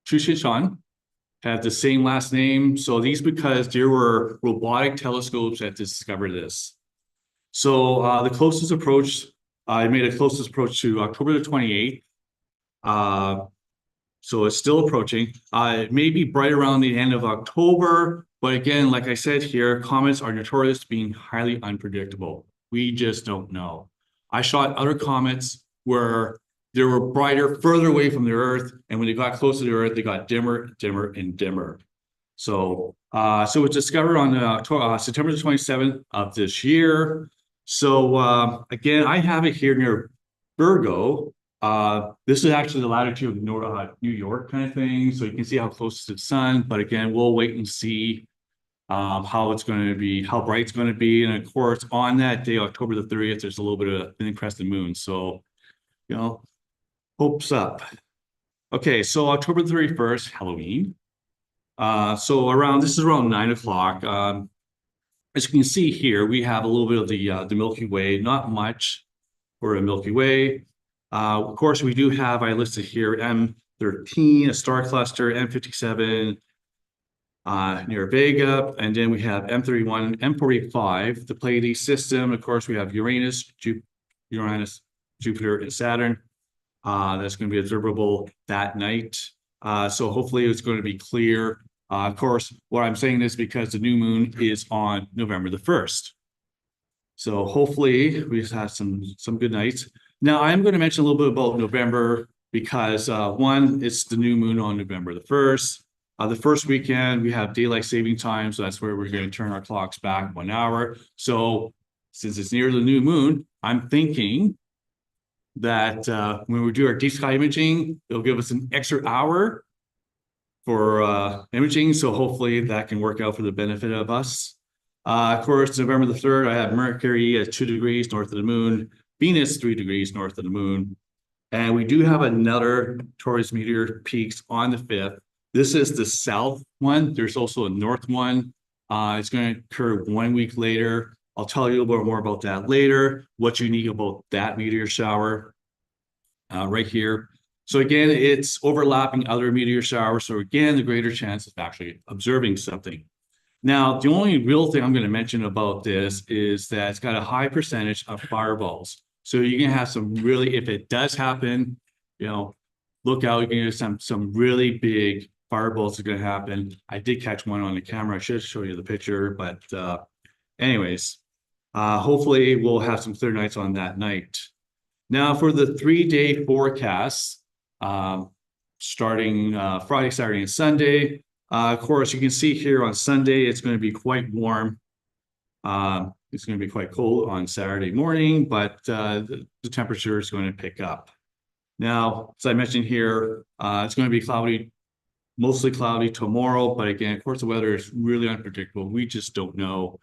Chushishan had the same last name, so these because there were robotic telescopes that discovered this. So the closest approach, I made a closest approach to October the 28th. So it's still approaching. It may be right around the end of October, but again, like I said here, comets are notorious being highly unpredictable. We just don't know. I shot other comets where they were brighter further away from the Earth, and when they got closer to the Earth, they got dimmer, dimmer, and dimmer. So, so it was discovered on September the 27th of this year. So, again, I have it here near Virgo. This is actually the latitude of New York kind of thing. So you can see how close to the sun, but again, we'll wait and see how it's going to be, how bright it's going to be. And of course, on that day, October the 30th, there's a little bit of a thin crescent moon. So, you know, hopes up. Okay, so October 31st, Halloween. So this is around 9 o'clock. As you can see here, we have a little bit of the Milky Way, not much for a Milky Way. Of course, we do have, I listed here, M13, a star cluster, M57 near Vega, and then we have M31, M45, the Pleiades system. Of course, we have Uranus, Jupiter, and Saturn. That's going to be observable that night. So hopefully it's going to be clear. Of course, what I'm saying is because the new moon is on November the 1st. So hopefully we just have some good nights. Now I'm going to mention a little bit about November because one, it's the new moon on November the 1st. The first weekend we have daylight saving time, so that's where we're going to turn our clocks back 1 hour. So since it's near the new moon, I'm thinking that when we do our deep sky imaging, it'll give us an extra hour for imaging. So hopefully that can work out for the benefit of us. Of course, November the 3rd, I have Mercury at 2 degrees north of the moon, Venus 3 degrees north of the moon. And we do have another Taurus meteor peaks on the 5th. This is the south one. There's also a north one. It's going to occur 1 week later. I'll tell you a little bit more about that later, what's unique about that meteor shower right here. So again, it's overlapping other meteor showers. So again, the greater chance of actually observing something. Now, the only real thing I'm going to mention about this is that it's got a high percentage of fireballs. So you can have some really, if it does happen, you know, look out, you're going to have some really big fireballs are going to happen. I did catch one on the camera. I should show you the picture, but anyways, hopefully we'll have some clear nights on that night. Now for the 3-day forecast, starting Friday, Saturday, and Sunday. Of course, you can see here on Sunday, it's going to be quite warm. It's going to be quite cold on Saturday morning, but the temperature is going to pick up. Now, as I mentioned here, it's going to be cloudy, mostly cloudy tomorrow. But again, of course, the weather is really unpredictable. We just don't know,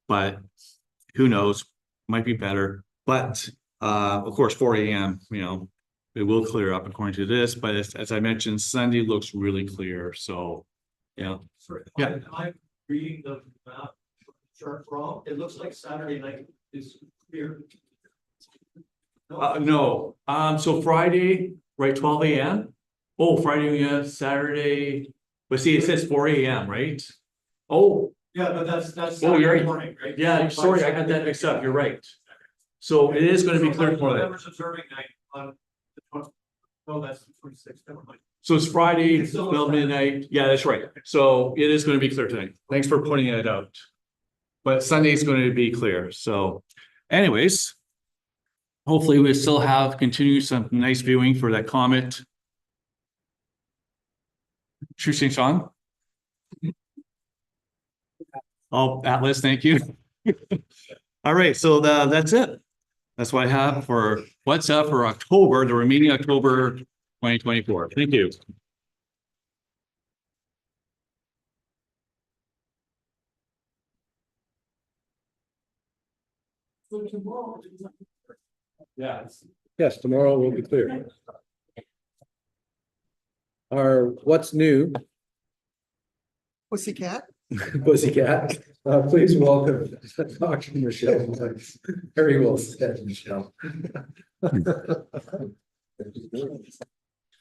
but who knows? Might be better. But of course, 4 a.m., you know, it will clear up according to this. But as I mentioned, Sunday looks really clear. So, yeah. Yeah. I'm reading the map chart wrong. It looks like Saturday night is clear. No. So Friday, right, 12 a.m. Oh, Friday, yeah, Saturday. But see, it says 4 a.m., right? Oh, Yeah, but that's Oh, you're Saturday right. morning, right? yeah, sorry, I had that mixed up. You're right. So it is going to be clear for that. November's observing night on the 20th. No, that's the 26th. Never mind. So it's Friday, It's still till midnight. Yeah, that's right. So it is going to be clear tonight. Thanks for pointing it out. But Sunday is going to be clear. So anyways, hopefully we still continue some nice viewing for that comet. Shooting Sean. Oh, Atlas, thank you. All right, so that's it. That's what I have for what's up for October, the remaining October 2024. Thank you. Yeah. Yes, tomorrow will be clear. Our what's new Pussycat. pussycat, please welcome Dr. Michelle. Very well said, Michelle.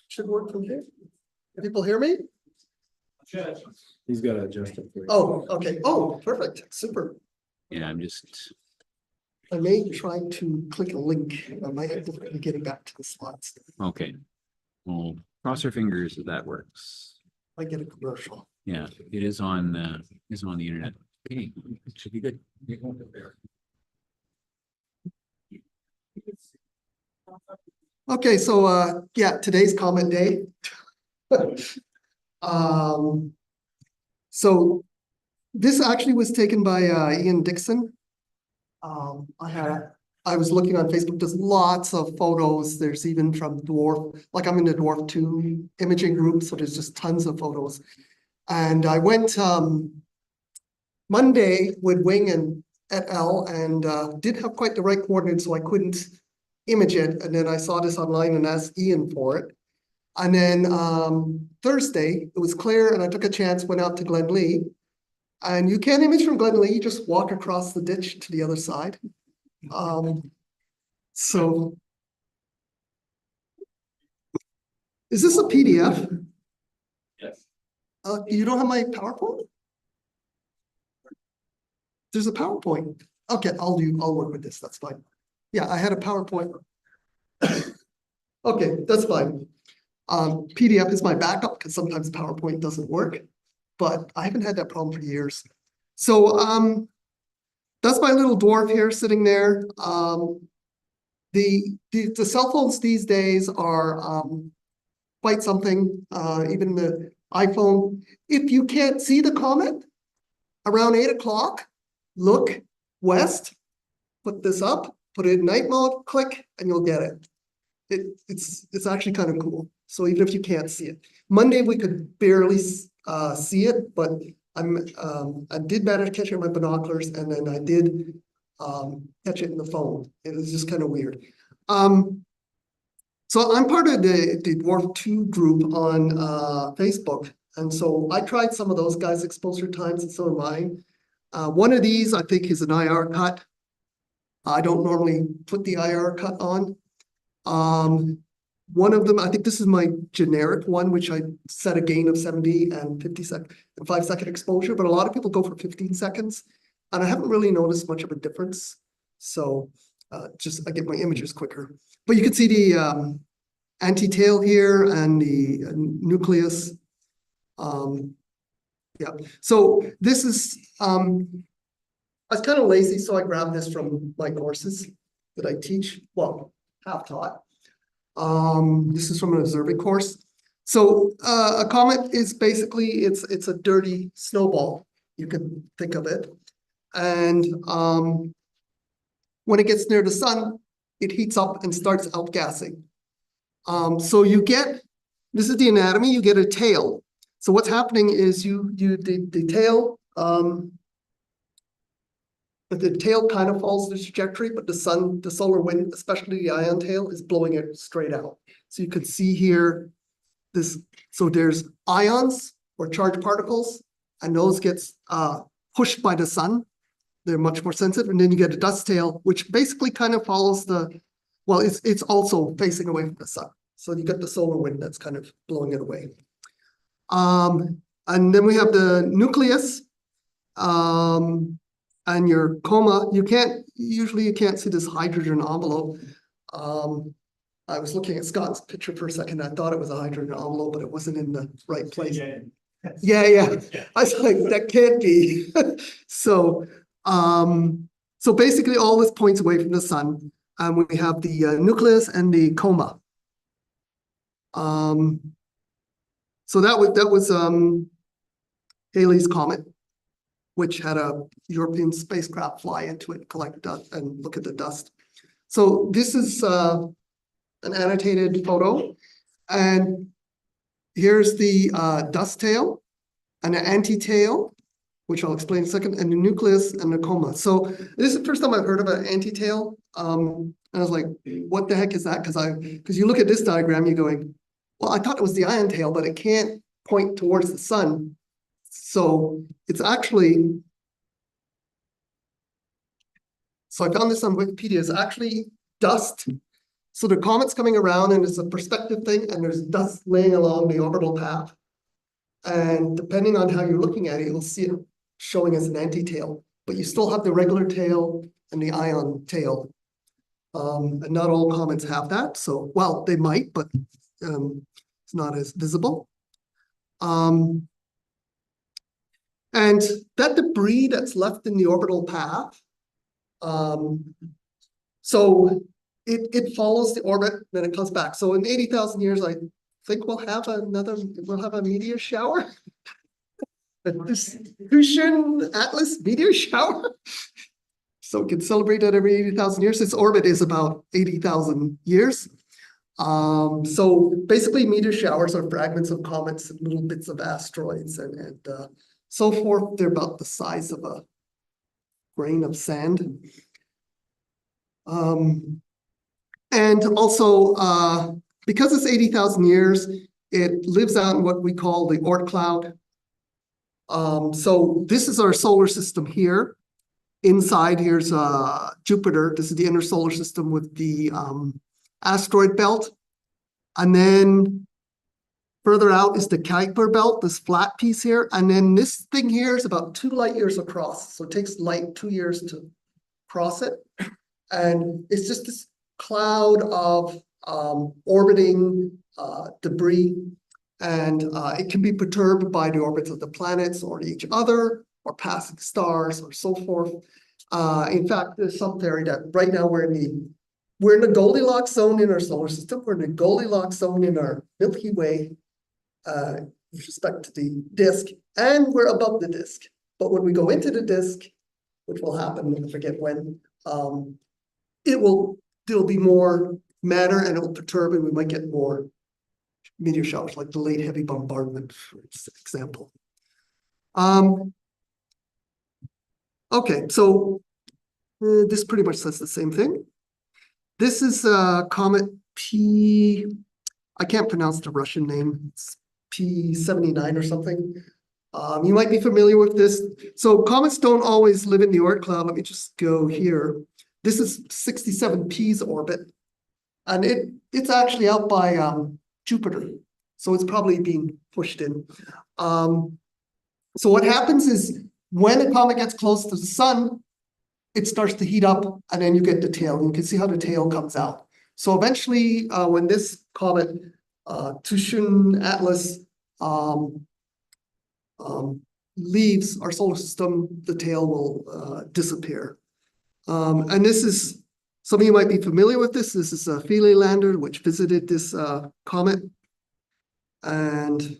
Should work from here. People hear me? He's got to adjust it for you. Oh, okay. Oh, perfect. Super. Yeah, I'm just, I may try to click a link. I might have difficulty getting back to the slides. okay. Well, Cross our fingers that that works. I get a commercial. Yeah, it is on the internet. Okay, it should be good. Okay, so yeah, today's comment day. So this actually was taken by Ian Dixon. I was looking on Facebook, there's lots of photos. There's even from dwarf, like I'm in the dwarf 2 imaging group, so there's just tons of photos. And I went Monday with Wing and et al. And didn't have quite the right coordinates, so I couldn't image it. And then I saw this online and asked Ian for it. And then Thursday, it was clear and I took a chance, went out to Glenlee. And you can't image from Glenlee, you just walk across the ditch to the other side. So is this a PDF? Yes. You don't have my PowerPoint? There's a PowerPoint. Okay, I'll work with this, that's fine. Yeah, I had a PowerPoint. Okay, that's fine. PDF is my backup because sometimes PowerPoint doesn't work, but I haven't had that problem for years. So that's my little dwarf here sitting there. The cell phones these days are quite something, even the iPhone. If you can't see the comet around 8 o'clock, look west, put this up, put it in night mode, click, and you'll get it. It's actually kind of cool. So even if you can't see it, Monday we could barely see it, but I did manage to catch it with my binoculars, and then I did catch it in the phone. It was just kind of weird. So I'm part of the Dwarf 2 group on Facebook, and so I tried some of those guys' exposure times, and so am mine. One of these I think is an IR cut. I don't normally put the IR cut on. One of them, I think this is my generic one, which I set a gain of 70 and 5-second exposure, but a lot of people go for 15 seconds. And I haven't really noticed much of a difference. So just I get my images quicker. But you can see the anti-tail here and the nucleus. Yeah, so this is, I was kind of lazy, so I grabbed this from my courses that I teach, well, half taught. This is from an observing course. So a comet is basically, it's a dirty snowball, you can think of it. And when it gets near the sun, it heats up and starts outgassing. So you get, this is the anatomy, you get a tail. So what's happening is the tail, but the tail kind of follows the trajectory, but the solar wind, especially the ion tail, is blowing it straight out. So you can see here, so there's ions or charged particles, and those gets pushed by the sun. They're much more sensitive, and then you get a dust tail, which basically kind of follows well, it's also facing away from the sun. So you get the solar wind that's kind of blowing it away. And then we have the nucleus. And your coma, usually you can't see this hydrogen envelope. I was looking at Scott's picture for a second. I thought it was a hydrogen envelope, but it wasn't in the right place. Yeah. I was like, that can't be. So basically all this points away from the sun. And we have the nucleus and the coma. So that was Halley's Comet, which had a European spacecraft fly into it, collect dust, and look at the dust. So this is an annotated photo. And here's the dust tail and the anti-tail, which I'll explain in a second, and the nucleus and the coma. So this is the first time I've heard of an anti-tail. And I was like, what the heck is that? Because you look at this diagram, you're going, well, I thought it was the ion tail, but it can't point towards the sun. So it's actually, so I found this on Wikipedia, it's actually dust. So the comet's coming around and it's a perspective thing, and there's dust laying along the orbital path. And depending on how you're looking at it, you'll see it showing as an anti-tail, but you still have the regular tail and the ion tail. And not all comets have that. So, well, they might, but not as visible. And that debris that's left in the orbital path, so it follows the orbit, then it comes back. So in 80,000 years, I think we'll have a meteor shower. A Tuscan Atlas meteor shower. So we can celebrate that every 80,000 years. Its orbit is about 80,000 years. So basically meteor showers are fragments of comets and little bits of asteroids and so forth. They're about the size of a grain of sand. And also, because it's 80,000 years, it lives out in what we call the Oort cloud. So this is our solar system here. Inside here's Jupiter. This is the inner solar system with the asteroid belt. And then further out is the Kuiper belt, this flat piece here. And then this thing here is about 2 light years across. So it takes light 2 years to cross it. And it's just this cloud of orbiting debris. And it can be perturbed by the orbits of the planets or each other or passing stars or so forth. In fact, there's some theory that right now we're in the Goldilocks zone in our solar system. We're in the Goldilocks zone in our Milky Way with respect to the disk, and we're above the disk. But when we go into the disk, which will happen, I forget when, there'll be more matter and it'll perturb and we might get more meteor showers, like delayed heavy bombardment, for example. Okay, so this pretty much says the same thing. This is comet P, I can't pronounce the Russian name, it's P79 or something. You might be familiar with this. So comets don't always live in the Oort cloud. Let me just go here. This is 67P's orbit, and it's actually out by Jupiter. So it's probably being pushed in. So what happens is when a comet gets close to the sun, it starts to heat up and then you get the tail. You can see how the tail comes out. So eventually when this comet, Tuscan Atlas, leaves our solar system, the tail will disappear. And this is, some of you might be familiar with this. This is a Philae lander which visited this comet. And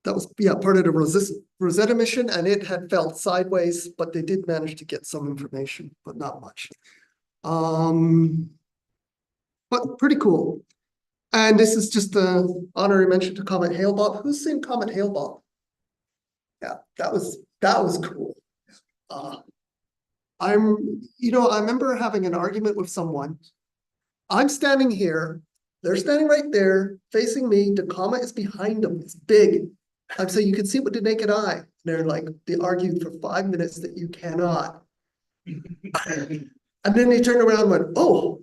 that was, yeah, part of the Rosetta mission, and it had fell sideways, but they did manage to get some information, but not much. But pretty cool. And this is just an honorary mention to Comet Hale-Bopp. Who's seen Comet Hale-Bopp? Yeah, that was cool. I remember having an argument with someone. I'm standing here, they're standing right there, facing me. The comet is behind them. It's big. I'm saying you can see it with the naked eye. They argued for 5 minutes that you cannot. And then they turned around and went, oh,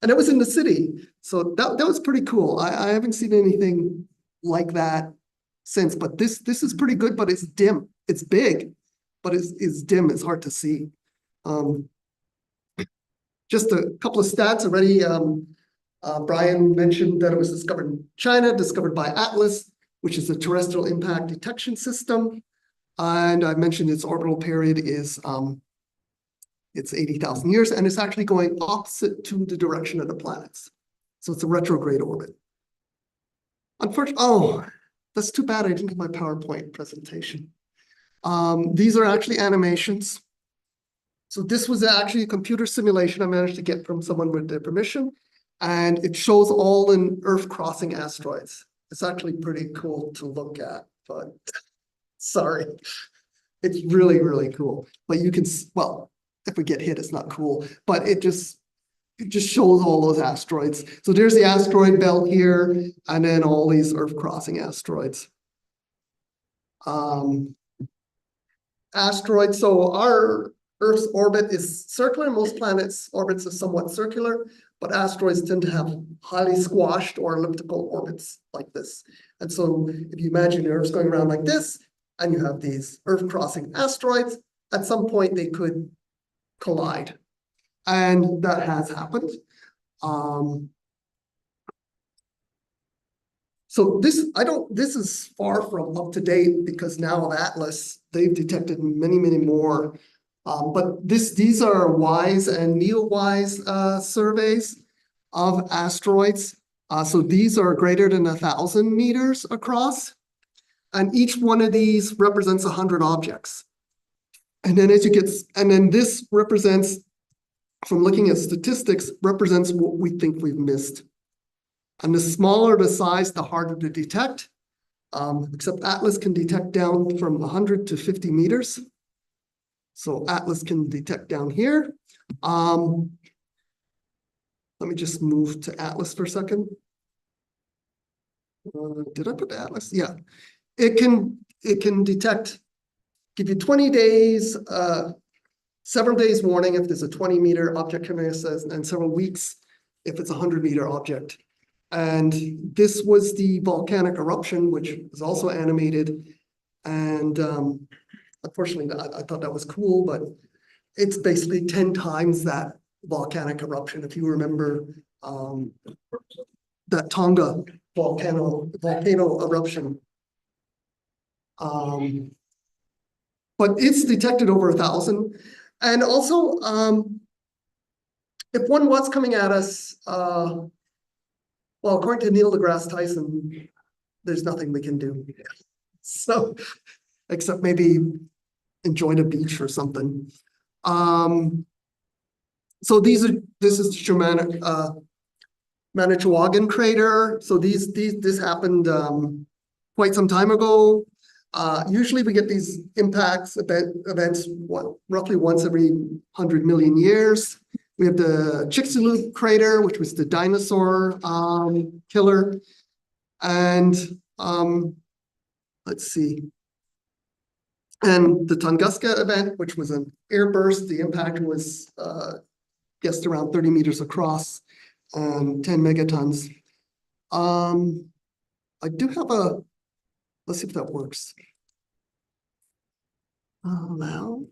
and it was in the city. So that was pretty cool. I haven't seen anything like that since, but this is pretty good, but it's dim. It's big, but it's dim. It's hard to see. Just a couple of stats already. Brian mentioned that it was discovered in China, discovered by Atlas, which is a terrestrial impact detection system. And I mentioned its orbital period is it's 80,000 years, and it's actually going opposite to the direction of the planets. So it's a retrograde orbit. Unfortunately, oh, that's too bad I didn't get my PowerPoint presentation. These are actually animations. So this was actually a computer simulation I managed to get from someone with their permission, and it shows all the Earth crossing asteroids. It's actually pretty cool to look at, but sorry. It's really, really cool. But you can, well, if we get hit, it's not cool, but it just shows all those asteroids. So there's the asteroid belt here, and then all these Earth crossing asteroids. Asteroids, so our Earth's orbit is circular. Most planets' orbits are somewhat circular, but asteroids tend to have highly squashed or elliptical orbits like this. And so if you imagine the Earth's going around like this, and you have these Earth-crossing asteroids, at some point they could collide. And that has happened. So this is far from up to date because now of Atlas, they've detected many, many more. But these are WISE and NEOWISE surveys of asteroids. So these are greater than 1,000 meters across. And each one of these represents 100 objects. And then this represents, from looking at statistics, represents what we think we've missed. And the smaller the size, the harder to detect. Except Atlas can detect down from 100 to 50 meters. So Atlas can detect down here. Let me just move to Atlas for a second. Did I put the Atlas? Yeah. It can detect, give you 20 days, several days warning if there's a 20-meter object coming, and several weeks if it's a 100-meter object. And this was the volcanic eruption, which was also animated. And unfortunately, I thought that was cool, but it's basically 10 times that volcanic eruption. If you remember that Tonga volcano eruption. But it's detected over 1,000. And also, if one was coming at us, well, according to Neil deGrasse Tyson, there's nothing we can do. So, except maybe enjoy the beach or something. So this is Germanic Manitowoc crater. So this happened quite some time ago. Usually we get these events roughly once every 100 million years. We have the Chicxulub crater, which was the dinosaur killer. And let's see. And the Tunguska event, which was an airburst. The impact was guessed around 30 meters across and 10 megatons. I do have let's see if that works. Now,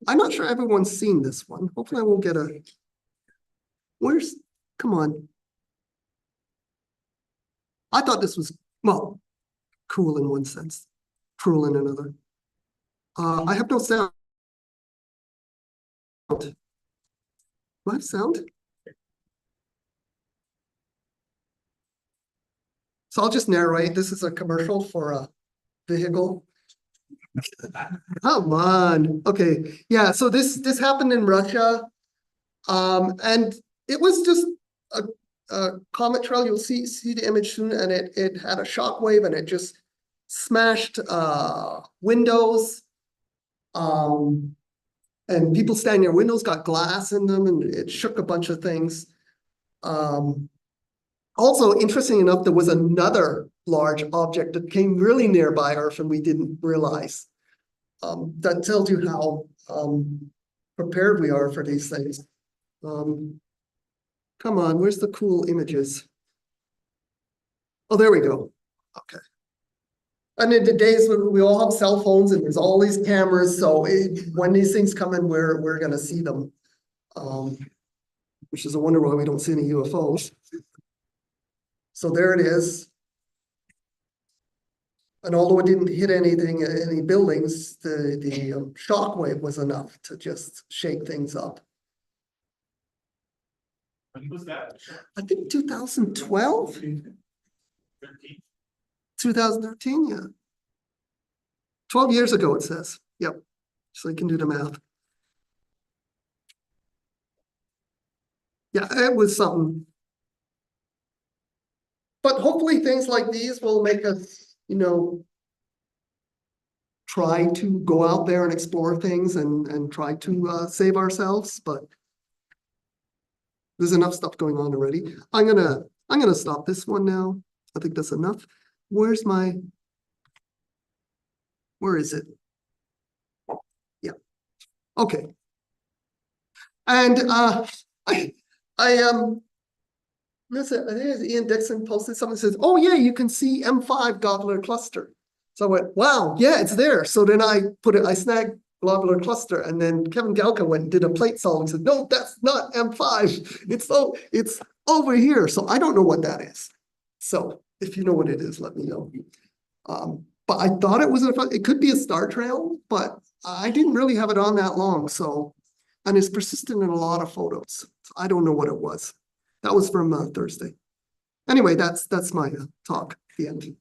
I'm not sure everyone's seen this one. Hopefully I won't get come on. I thought this was, well, cool in one sense, cruel in another. I have no sound. Do I have sound? So I'll just narrate. This is a commercial for a vehicle. Come on. Okay. Yeah. So this happened in Russia. And it was just a comet trail. You'll see the image soon, and it had a shock wave and it just smashed windows. And people standing near windows got glass in them, and it shook a bunch of things. Also, interesting enough, there was another large object that came really nearby Earth and we didn't realize. That tells you how prepared we are for these things. Come on, where's the cool images? Oh, there we go. Okay. And in the days when we all have cell phones and there's all these cameras, so when these things come in, we're gonna see them. Which is a wonder why we don't see any UFOs. So there it is. And although it didn't hit any buildings, the shock wave was enough to just shake things up. When was that? I think 2012? 2013, yeah. 12 years ago, it says. Yep. So you can do the math. Yeah, it was something. But hopefully things like these will make us, try to go out there and explore things and try to save ourselves. But there's enough stuff going on already. I'm gonna stop this one now. I think that's enough. Where is it? Yeah. Okay. And listen, I think it's Ian Dixon posted something that says, oh yeah, you can see M5 globular cluster. So I went, wow, yeah, it's there. So then I snagged globular cluster, and then Kevin Galka went and did a plate solve and said, no, that's not M5. It's over here. So I don't know what that is. So if you know what it is, let me know. But I thought it could be a star trail, but I didn't really have it on that long, so. And it's persistent in a lot of photos. So I don't know what it was. That was from Thursday. Anyway, that's my talk at the end.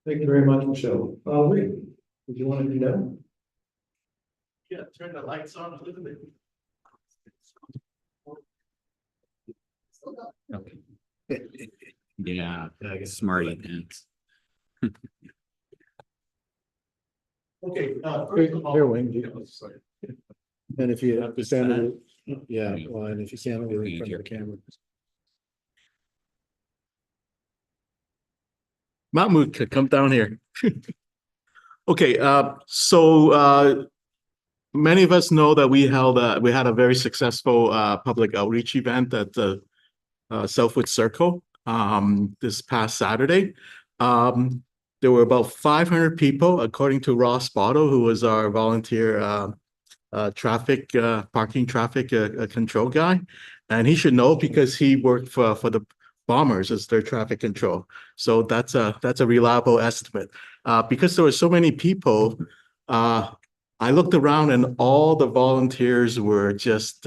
Thank you very much, Michelle. Wait, would you want to do that? Yeah, turn the lights on a little bit. Yeah, smarty pants. Okay. Here, Wayne. And if you stand, yeah, well, and if you stand over in front of the camera. Mahmoud, come down here. Okay, so many of us know that we had a very successful public outreach event at the Southwood Circle this past Saturday. There were about 500 people, according to Ross Botto, who was our volunteer parking traffic control guy. And he should know because he worked for the Bombers as their traffic control. So that's a reliable estimate. Because there were so many people, I looked around and all the volunteers were just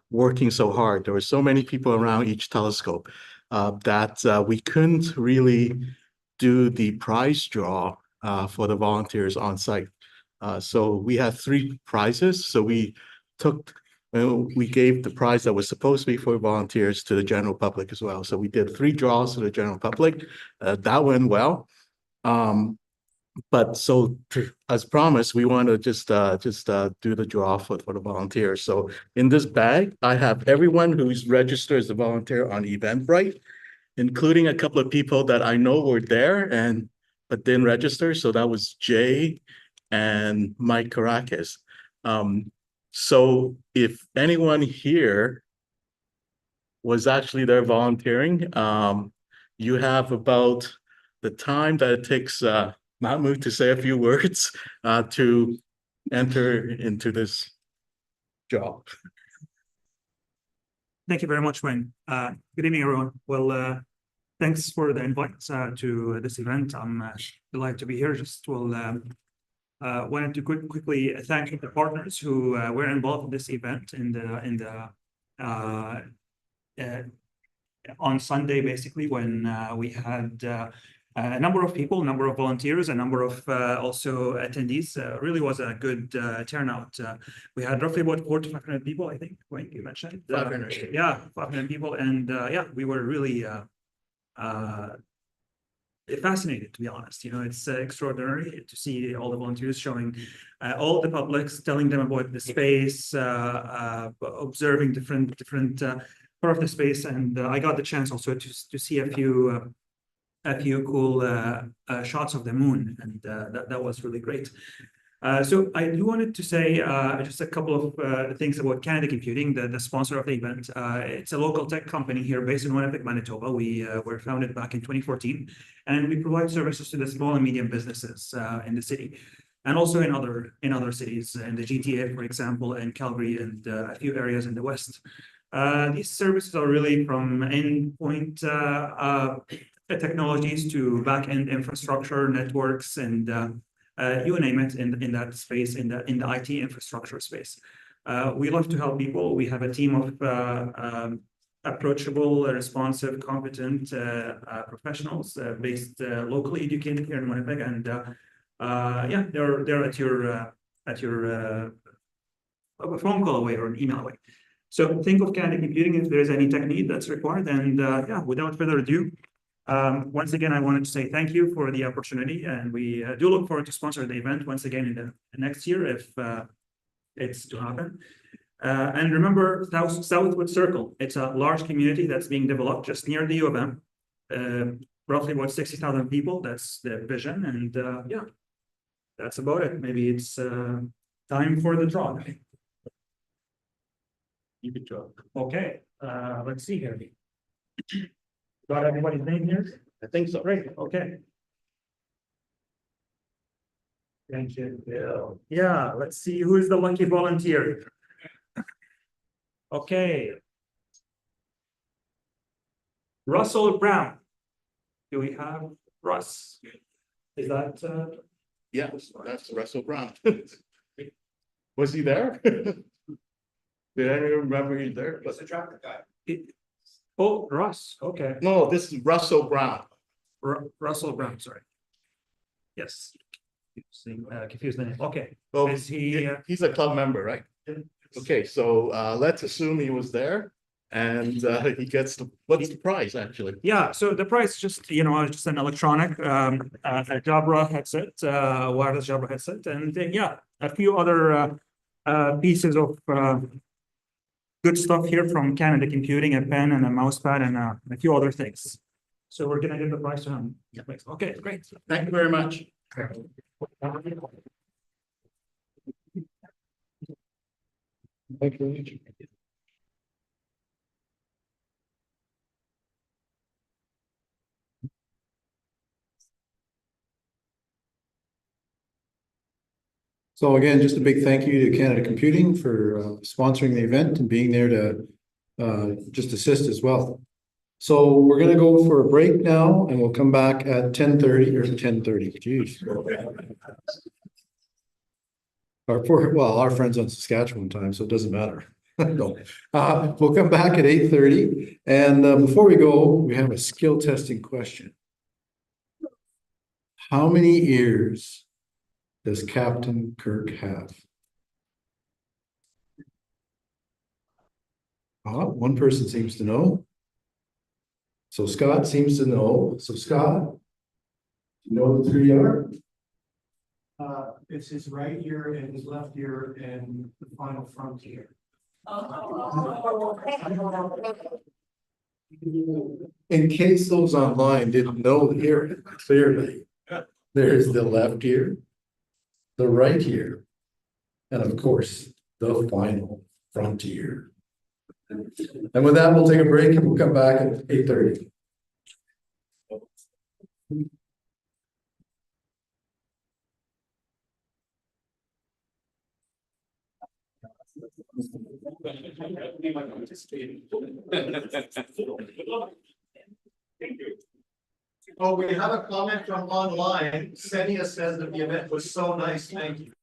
working so hard. There were so many people around each telescope that we couldn't really do the prize draw for the volunteers on site. So we had 3 prizes. So we gave the prize that was supposed to be for volunteers to the general public as well. So we did 3 draws to the general public. That went well. But so as promised, we want to just do the draw for the volunteers. So in this bag, I have everyone who's registered as a volunteer on Eventbrite, including a couple of people that I know were there but didn't register. So that was Jay and Mike Caracas. So if anyone here was actually there volunteering, you have about the time that it takes Mahmoud to say a few words to enter into this job. Thank you very much, Wayne. Good evening, everyone. Well, thanks for the invite to this event. I'm delighted to be here. Wanted to quickly thank the partners who were involved in this event on Sunday, basically, when we had a number of people, a number of volunteers, a number of also attendees. Really was a good turnout. We had roughly about 400 to 500 people, I think, Wayne, you mentioned. 500. Yeah, 500 people. And yeah, we were really fascinated, to be honest. You know, it's extraordinary to see all the volunteers showing all the publics, telling them about the space, observing different part of the space. And I got the chance also to see a few cool shots of the moon, and that was really great. So I do wanted to say just a couple of things about Canada Computing, the sponsor of the event. It's a local tech company here based in Winnipeg, Manitoba. We were founded back in 2014, and we provide services to the small and medium businesses in the city, and also in other cities, in the GTA, for example, and Calgary, and a few areas in the West. These services are really from endpoint technologies to back-end infrastructure, networks, and you name it in that space, in the IT infrastructure space. We love to help people. We have a team of approachable, responsive, competent professionals based locally educated here in Winnipeg, and yeah, they're at your phone call away or an email away. So think of Canada Computing if there is any tech need that's required. And yeah, without further ado, once again, I wanted to say thank you for the opportunity, and we do look forward to sponsor the event once again in the next year if it's to happen. And remember, Southwood Circle, it's a large community that's being developed just near the U of M. Roughly about 60,000 people, that's the vision, and yeah, that's about it. Maybe it's time for the draw. You could draw. Okay, let's see here. Got everybody's name here? I think so. Great, okay. Thank you, Bill. Yeah, let's see who is the lucky volunteer. Okay. Russell Brown. Do we have Russ? Is that Yes, that's Russell Brown. Was he there? Did anyone remember he's there? What's the traffic guy? oh, Russ, okay. No, this is Russell Brown. Russell Brown, sorry. Yes. Confused the name. Okay. Well, Is he, he's a club member, right? Okay, so let's assume he was there and he gets what's the prize actually? Yeah, so the price just, just an electronic a Jabra headset, wireless Jabra headset, and then, yeah, a few other pieces of good stuff here from Canada Computing, a pen and a mouse pad and a few other things. So we're gonna give the price to him. Yeah, okay, great. Thank you very much. Thank you. So again, just a big thank you to Canada Computing for sponsoring the event and being there to just assist as well. So we're gonna go for a break now and we'll come back at 10:30 or 10:30, geez. Our friends on Saskatchewan time, so it doesn't matter. No. We'll come back at 8:30 and before we go, we have a skill testing question. How many ears does Captain Kirk have? One person seems to know. So Scott seems to know. So Scott, you know what the three are? It's his right ear and his left ear and the final front ear. In case those online didn't know here clearly, there's the left ear, the right ear, and of course, the final front ear. And with that, we'll take a break and we'll come back at 8:30. Oh, we have a comment from online. Senia says that the event was so nice. Thank you.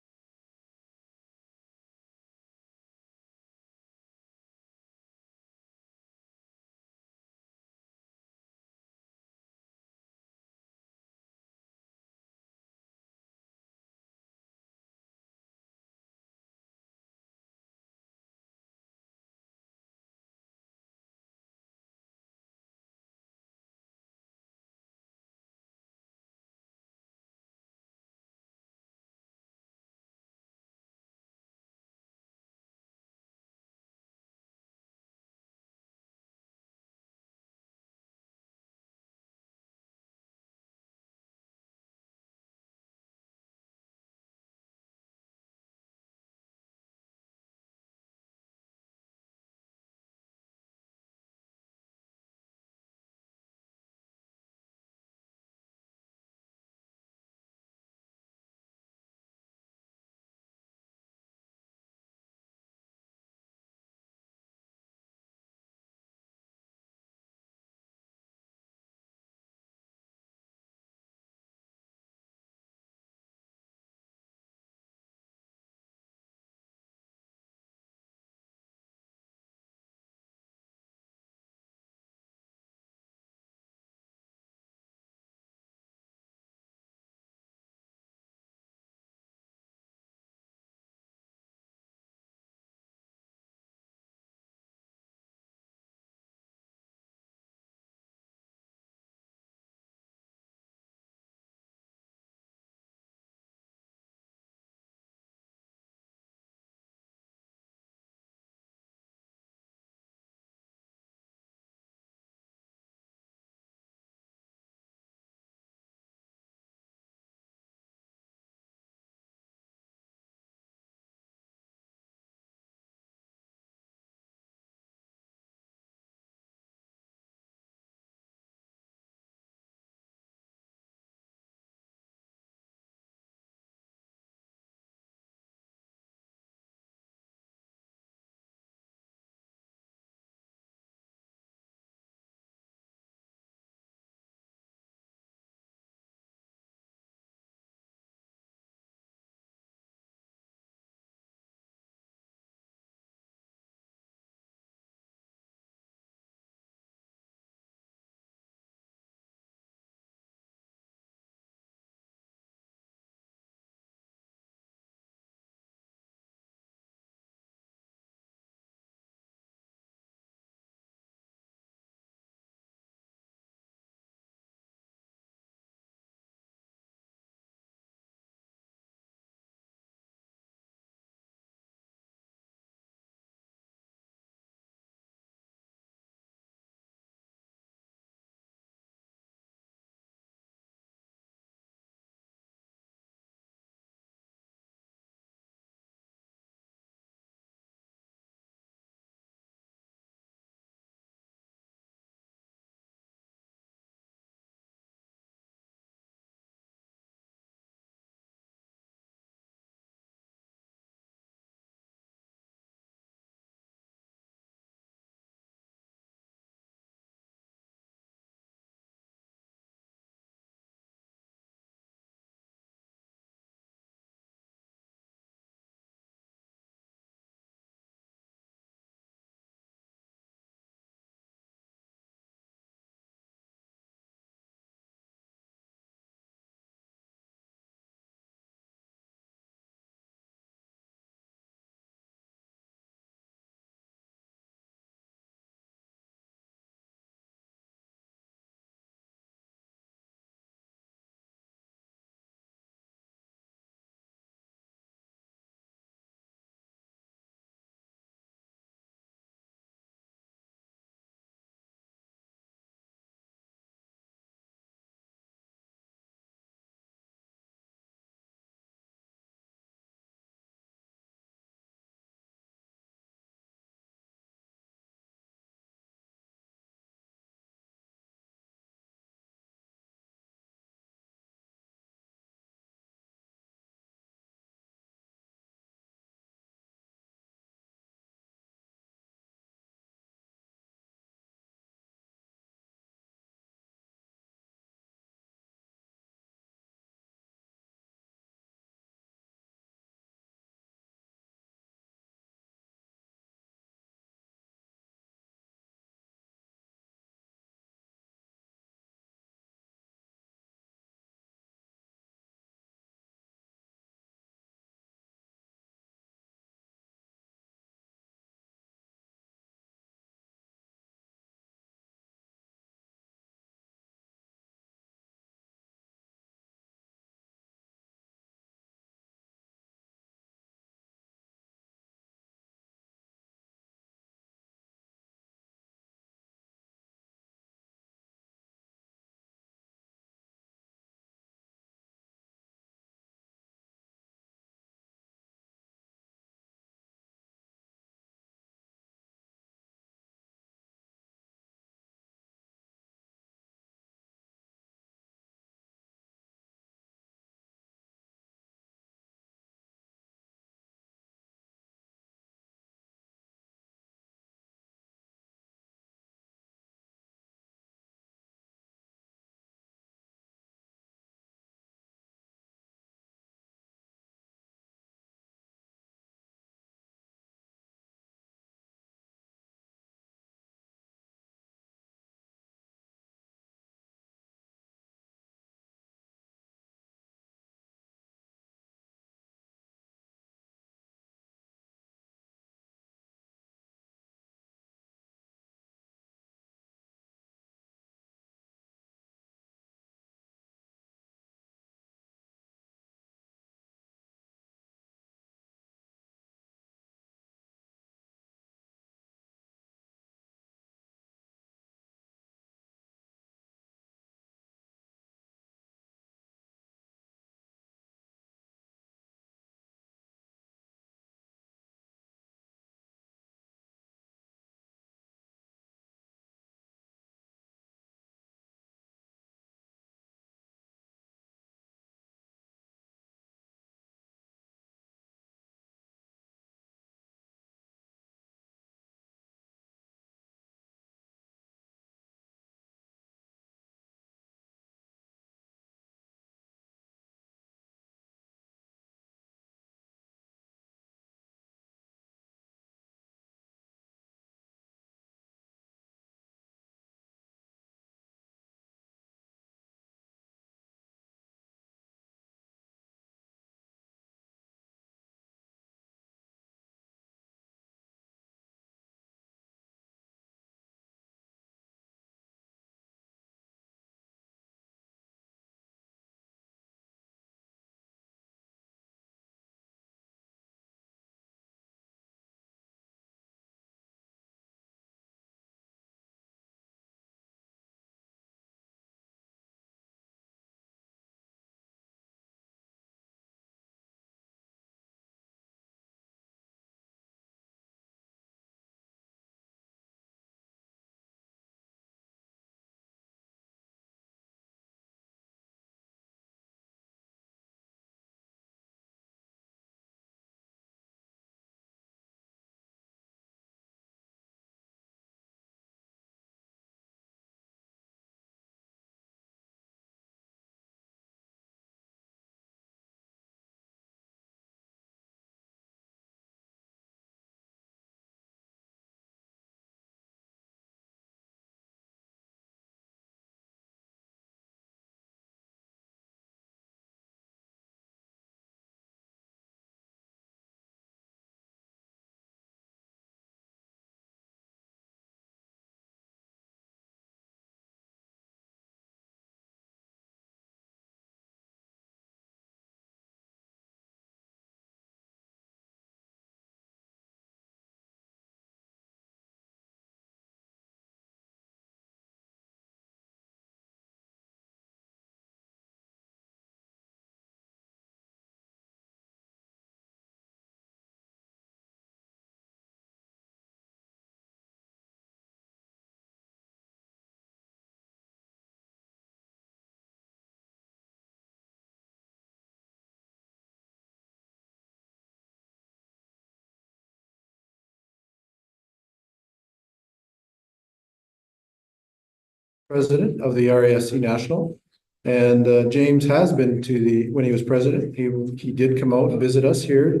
president of the RASC National. And James has been to when he was president, he did come out and visit us here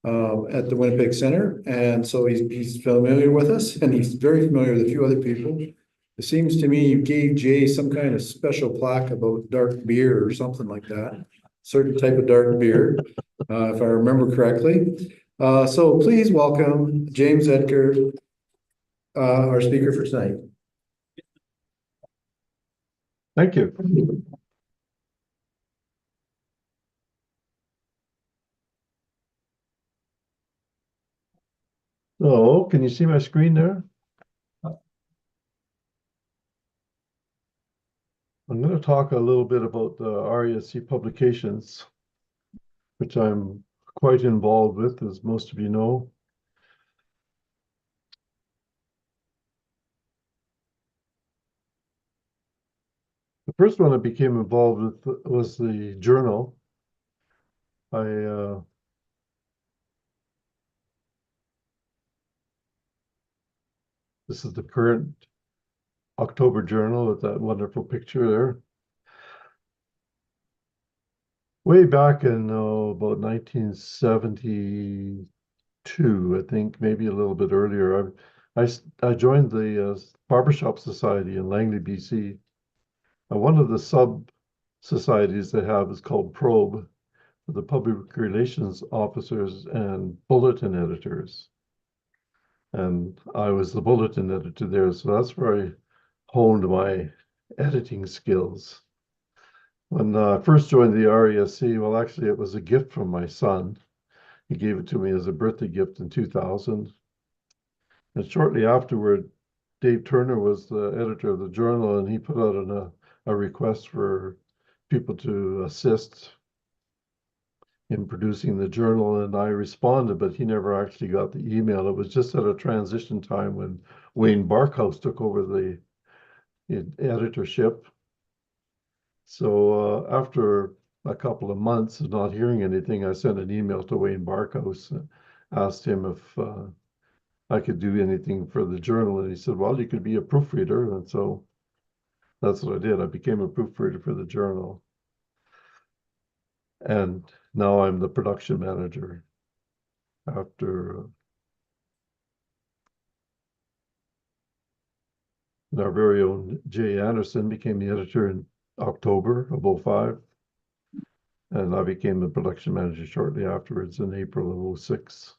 at the Winnipeg Center. And so he's familiar with us, and he's very familiar with a few other people. It seems to me you gave Jay some kind of special plaque about dark beer or something like that. Certain type of dark beer, if I remember correctly. So please welcome James Edgar, our speaker for tonight. Thank you. So, can you see my screen there? I'm going to talk a little bit about the RASC publications, which I'm quite involved with, as most of you know. The first one I became involved with was the journal. This is the current October journal with that wonderful picture there. Way back in about 1972, I think, maybe a little bit earlier, I joined the Barbershop Society in Langley, BC. One of the sub-societies they have is called Probe, for the public relations officers and bulletin editors. And I was the bulletin editor there, so that's where I honed my editing skills. When I first joined the RASC, well, actually, it was a gift from my son. He gave it to me as a birthday gift in 2000. And shortly afterward, Dave Turner was the editor of the journal, and he put out a request for people to assist in producing the journal, and I responded, but he never actually got the email. It was just at a transition time when Wayne Barkhouse took over the editorship. So after a couple of months of not hearing anything, I sent an email to Wayne Barkhouse and asked him if I could do anything for the journal, and he said, well, you could be a proofreader. And so that's what I did. I became a proofreader for the journal. And now I'm the production manager after our very own Jay Anderson became the editor in October of 2005. And I became the production manager shortly afterwards in April of 2006.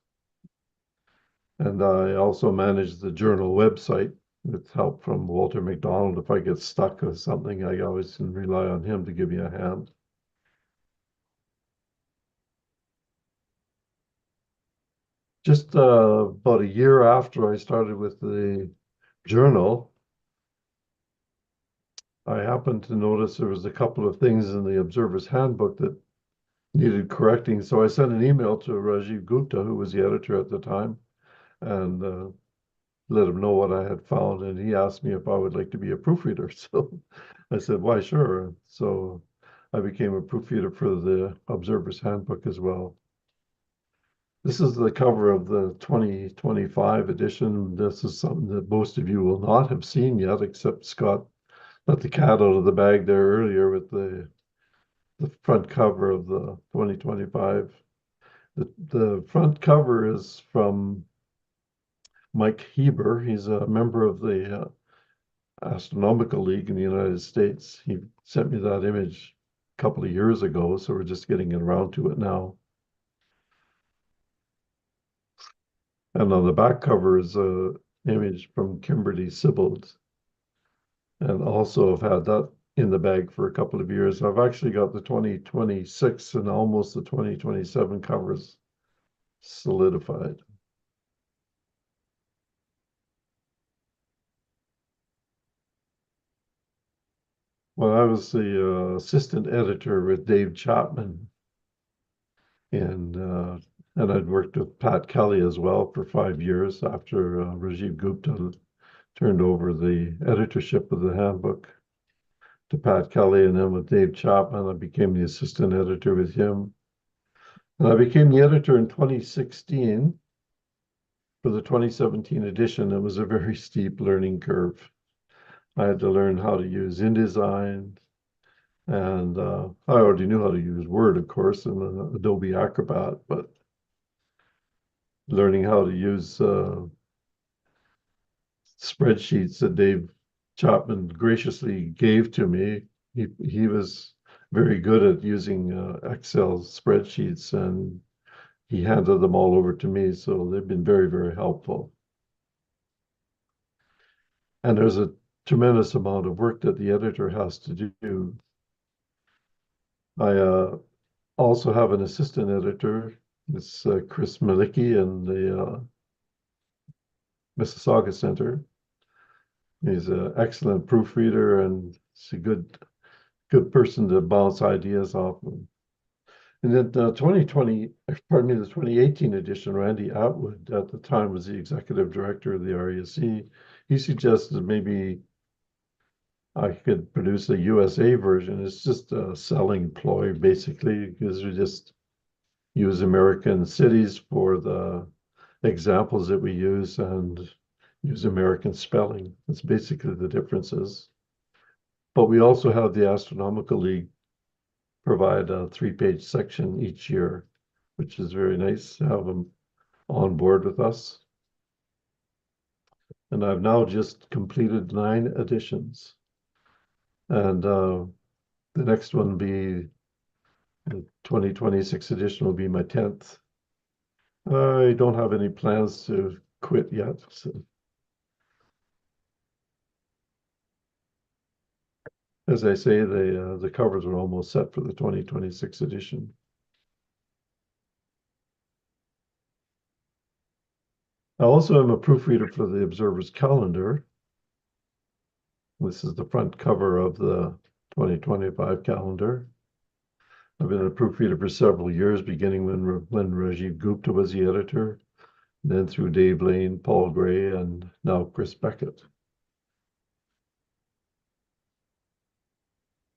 And I also managed the journal website with help from Walter McDonald. If I get stuck with something, I always can rely on him to give me a hand. Just about a year after I started with the journal, I happened to notice there was a couple of things in the Observer's Handbook that needed correcting. So I sent an email to Rajiv Gupta, who was the editor at the time, and let him know what I had found. And he asked me if I would like to be a proofreader. So I said, why, sure. So I became a proofreader for the Observer's Handbook as well. This is the cover of the 2025 edition. This is something that most of you will not have seen yet, except Scott let the cat out of the bag there earlier with the front cover of the 2025. The front cover is from Mike Heber. He's a member of the Astronomical League in the United States. He sent me that image a couple of years ago, so we're just getting around to it now. And on the back cover is an image from Kimberly Sibbald. And also I've had that in the bag for a couple of years. I've actually got the 2026 and almost the 2027 covers solidified. Well, I was the assistant editor with Dave Chapman, and I'd worked with Pat Kelly as well for 5 years after Rajiv Gupta turned over the editorship of the handbook to Pat Kelly, and then with Dave Chapman, I became the assistant editor with him. And I became the editor in 2016 for the 2017 edition. It was a very steep learning curve. I had to learn how to use InDesign. And I already knew how to use Word, of course, and Adobe Acrobat, but learning how to use spreadsheets that Dave Chapman graciously gave to me. He was very good at using Excel spreadsheets, and he handed them all over to me. So they've been very, very helpful. And there's a tremendous amount of work that the editor has to do. I also have an assistant editor. It's Chris Malicki in the Mississauga Center. He's an excellent proofreader, and he's a good person to bounce ideas off of. And then the 2018 edition, Randy Atwood at the time was the executive director of the RASC. He suggested maybe I could produce a USA version. It's just a selling ploy, basically, because we just use American cities for the examples that we use and use American spelling. That's basically the differences. But we also have the Astronomical League provide a 3-page section each year, which is very nice to have them on board with us. And I've now just completed 9 editions. And the next one will be the 2026 edition will be my 10th. I don't have any plans to quit yet. So. As I say, the covers are almost set for the 2026 edition. I also am a proofreader for the Observer's Calendar. This is the front cover of the 2025 calendar. I've been a proofreader for several years, beginning when Rajiv Gupta was the editor, then through Dave Lane, Paul Gray, and now Chris Beckett.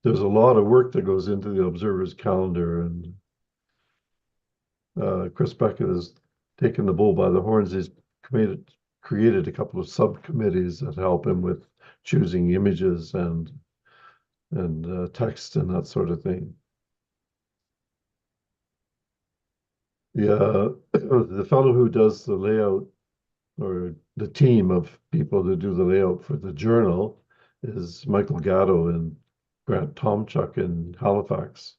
There's a lot of work that goes into the Observer's Calendar, and Chris Beckett has taken the bull by the horns. He's created a couple of subcommittees that help him with choosing images and text and that sort of thing. The fellow who does the layout, or the team of people that do the layout for the journal, is Michael Gatto and Grant Tomchuk in Halifax.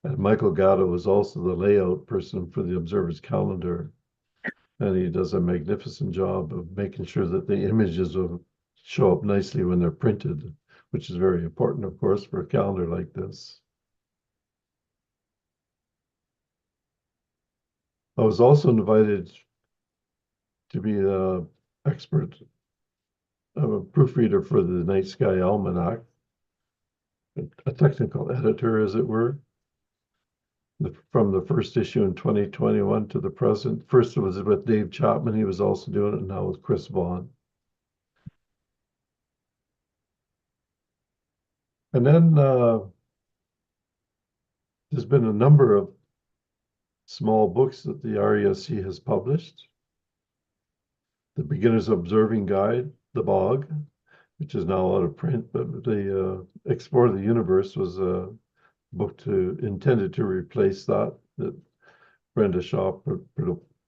And Michael Gatto is also the layout person for the Observer's Calendar. And he does a magnificent job of making sure that the images will show up nicely when they're printed, which is very important, of course, for a calendar like this. I was also invited to be an expert, a proofreader for the Night Sky Almanac, a technical editor, as it were, from the first issue in 2021 to the present. First it was with Dave Chapman. He was also doing it, and now with Chris Vaughn. And then there's been a number of small books that the RASC has published. The Beginner's Observing Guide, The Bog, which is now out of print, but the Explore the Universe was a book intended to replace that Brenda Shaw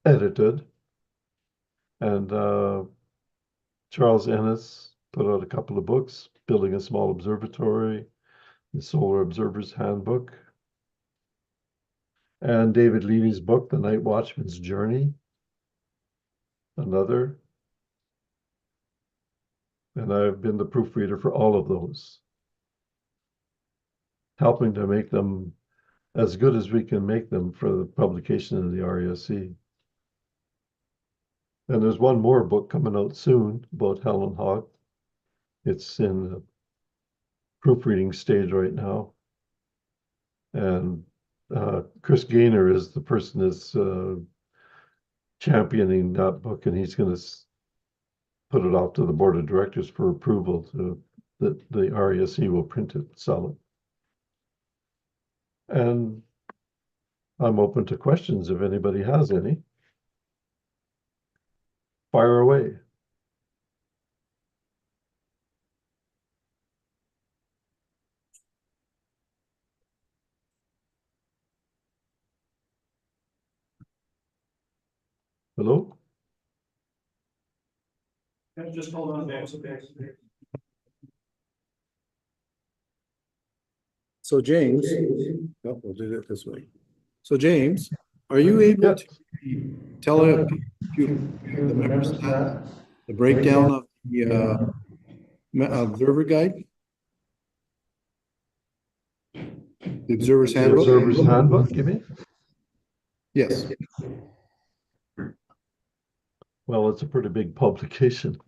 edited. And Charles Ennis put out a couple of books, Building a Small Observatory, The Solar Observer's Handbook, and David Levy's book, The Night Watchman's Journey, another. And I've been the proofreader for all of those, helping to make them as good as we can make them for the publication of the RASC. And there's one more book coming out soon about Helen Hawk. It's in the proofreading stage right now. And Chris Gaynor is the person that's championing that book, and he's going to put it off to the board of directors for approval that the RASC will print it, sell it. And I'm open to questions if anybody has any. Fire away. Hello? Just hold on. So James, oh, we'll do it this way. So James, are you able Yeah. to tell the members that the breakdown of the observer guide? The observer's The handbook? Observer's Handbook, you mean? Yes. Well, it's a pretty big publication.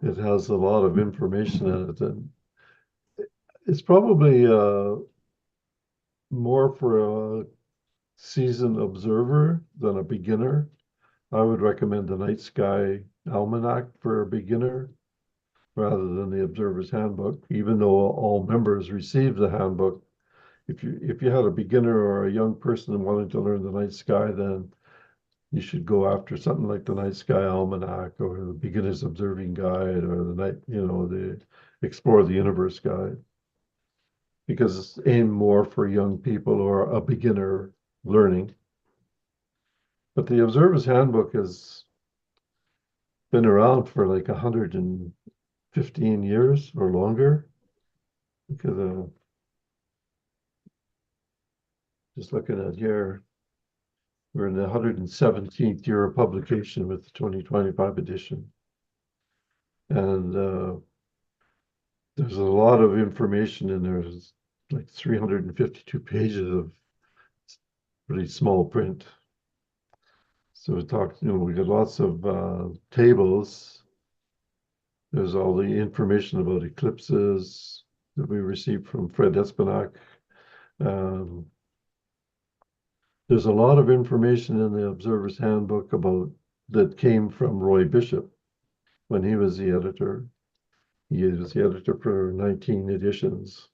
It has a lot of information in it, and it's probably more for a seasoned observer than a beginner. I would recommend the Night Sky Almanac for a beginner rather than the Observer's Handbook, even though all members receive the handbook. If you had a beginner or a young person wanting to learn the night sky, then you should go after something like the Night Sky Almanac or the Beginner's Observing Guide or the Explore the Universe Guide, because it's aimed more for young people or a beginner learning. But the Observer's Handbook has been around for like 115 years or longer. Because just looking at here, we're in the 117th year of publication with the 2025 edition. And there's a lot of information in there. There's like 352 pages of pretty small print. So we talked, we got lots of tables. There's all the information about eclipses that we received from Fred Espenak. There's a lot of information in the Observer's Handbook that came from Roy Bishop when he was the editor. He was the editor for 19 editions.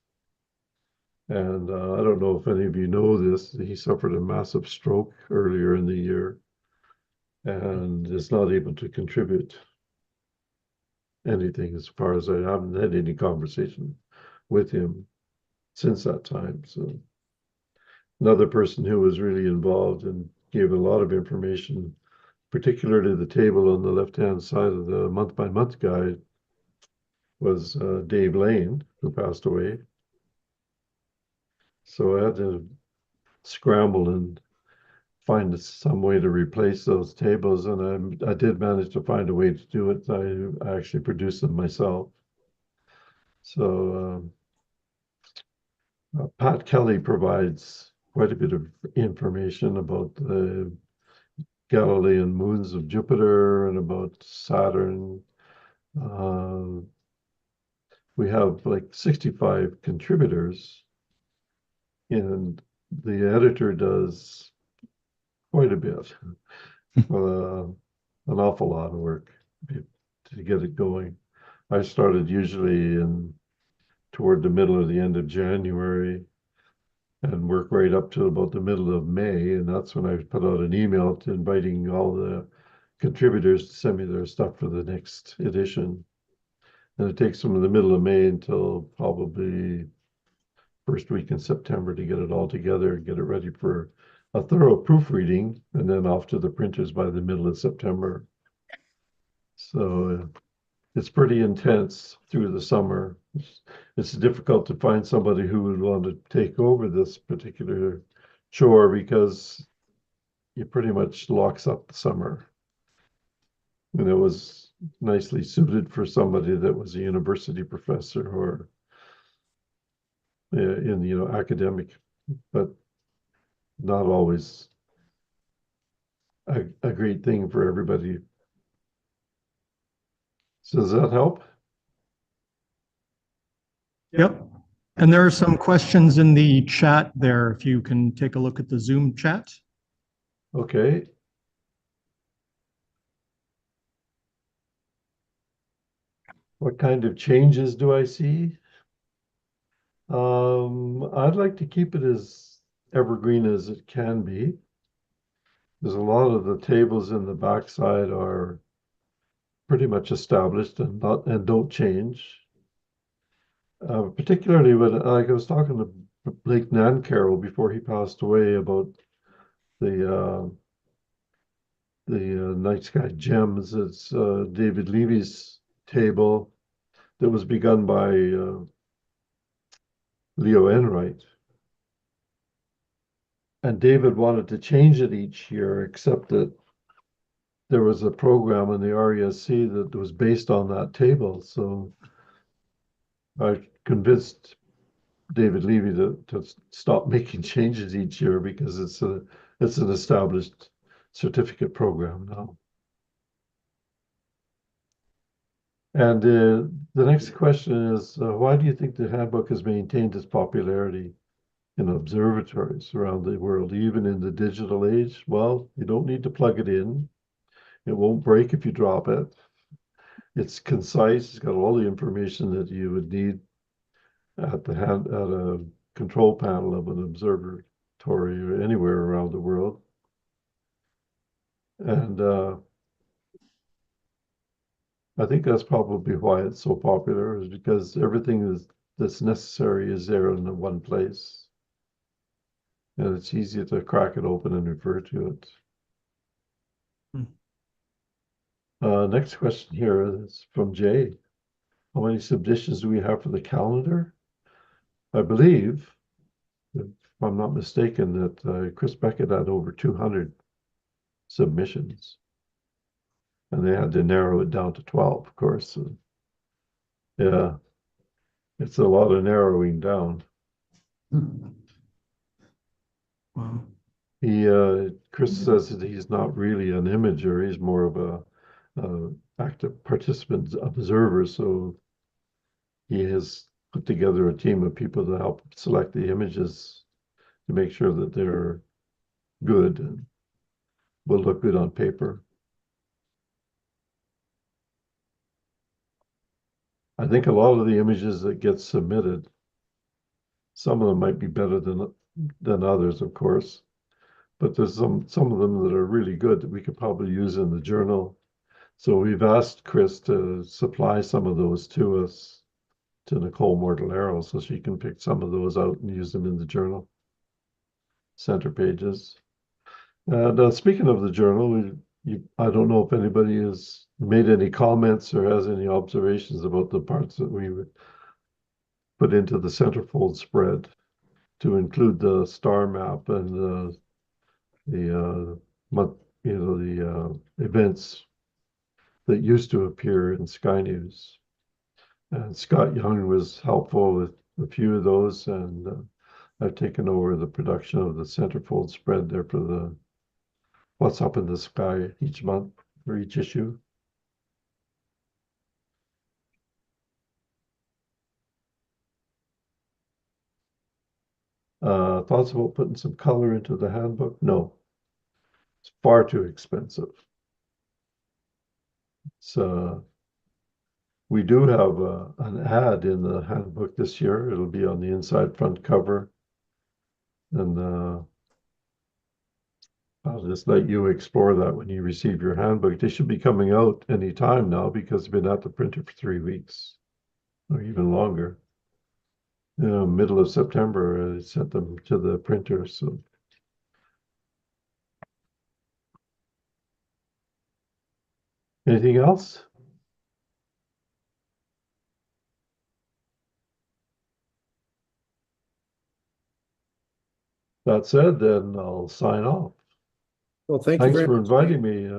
And I don't know if any of you know this, he suffered a massive stroke earlier in the year and is not able to contribute anything as far as I haven't had any conversation with him since that time. So another person who was really involved and gave a lot of information, particularly the table on the left-hand side of the month-by-month guide, was Dave Lane, who passed away. So I had to scramble and find some way to replace those tables, and I did manage to find a way to do it. I actually produced them myself. So Pat Kelly provides quite a bit of information about the Galilean moons of Jupiter and about Saturn. We have like 65 contributors, and the editor does quite a bit, an awful lot of work to get it going. I started usually toward the middle or the end of January and work right up to about the middle of May. And that's when I put out an email inviting all the contributors to send me their stuff for the next edition. And it takes from the middle of May until probably first week in September to get it all together and get it ready for a thorough proofreading, and then off to the printers by the middle of September. So it's pretty intense through the summer. It's difficult to find somebody who would want to take over this particular chore because it pretty much locks up the summer. And it was nicely suited for somebody that was a university professor or in academic, but not always a great thing for everybody. So does that help? Yep. And there are some questions in the chat there, if you can take a look at the Zoom chat. Okay. What kind of changes do I see? I'd like to keep it as evergreen as it can be. There's a lot of the tables in the backside are pretty much established and don't change. Particularly when, like I was talking to Blake Nancarroll before he passed away about the the night sky gems. It's David Levy's table that was begun by Leo Enright. And David wanted to change it each year, except that there was a program in the RASC that was based on that table. So I convinced David Levy to stop making changes each year because it's an established certificate program now. And the next question is, why do you think the handbook has maintained its popularity in observatories around the world, even in the digital age? Well, you don't need to plug it in. It won't break if you drop it. It's concise. It's got all the information that you would need at a control panel of an observatory or anywhere around the world. And I think that's probably why it's so popular, is because everything that's necessary is there in the one place. And it's easy to crack it open and refer to it. Next question here is from Jay. How many submissions do we have for the calendar? I believe, if I'm not mistaken, that Chris Beckett had over 200 submissions. And they had to narrow it down to 12, of course. So, yeah, it's a lot of narrowing down. Wow. Chris says that he's not really an imager. He's more of a active participant observer. So he has put together a team of people to help select the images to make sure that they're good and will look good on paper. I think a lot of the images that get submitted, some of them might be better than others, of course, but there's some of them that are really good that we could probably use in the journal. So we've asked Chris to supply some of those to us, to Nicole Mortellaro, so she can pick some of those out and use them in the journal center pages. And speaking of the journal, I don't know if anybody has made any comments or has any observations about the parts that we would put into the centerfold spread to include the star map and the events that used to appear in Sky News. And Scott Young was helpful with a few of those, and I've taken over the production of the centerfold spread there for the what's up in the sky each month for each issue. Thoughts about putting some color into the handbook? No, it's far too expensive. So we do have an ad in the handbook this year. It'll be on the inside front cover. And I'll just let you explore that when you receive your handbook. They should be coming out any time now because they've been at the printer for 3 weeks or even longer. Middle of September, I sent them to the printer. So anything else? That said, then I'll sign off. Well, thank you Thanks very for much. inviting me.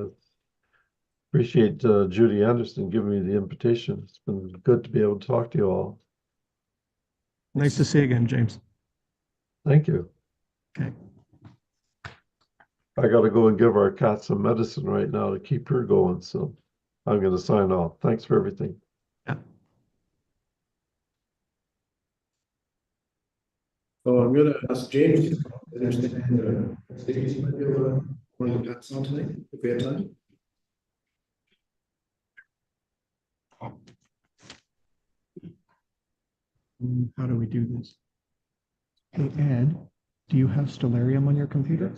Appreciate Judy Anderson giving me the invitation. It's been good to be able to talk to you all. Nice to see you again, James. Thank you. Okay. I got to go and give our cat some medicine right now to keep her going. So I'm going to sign off. Thanks for everything. Yeah. So I'm going to ask James. I understand Stacey might be able to run the pats on tonight if we have time. How do we do this? Hey, Ed, do you have Stellarium on your computer?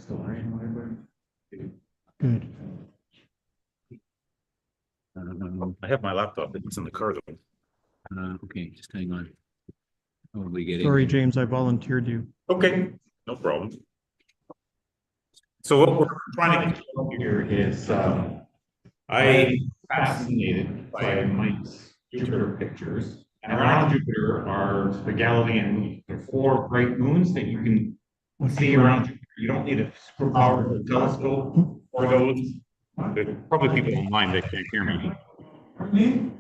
Good. I have my laptop. It's in the car though. Okay, just hang on. How are we getting? Sorry, James, I volunteered you. Okay, no problem. So what we're trying to do here is, I fascinated by Mike's Jupiter pictures. And around Jupiter are the Galilean moons. There are 4 bright moons that you can see around Jupiter. You don't need a super powerful telescope for those. There's probably people online that can't hear me.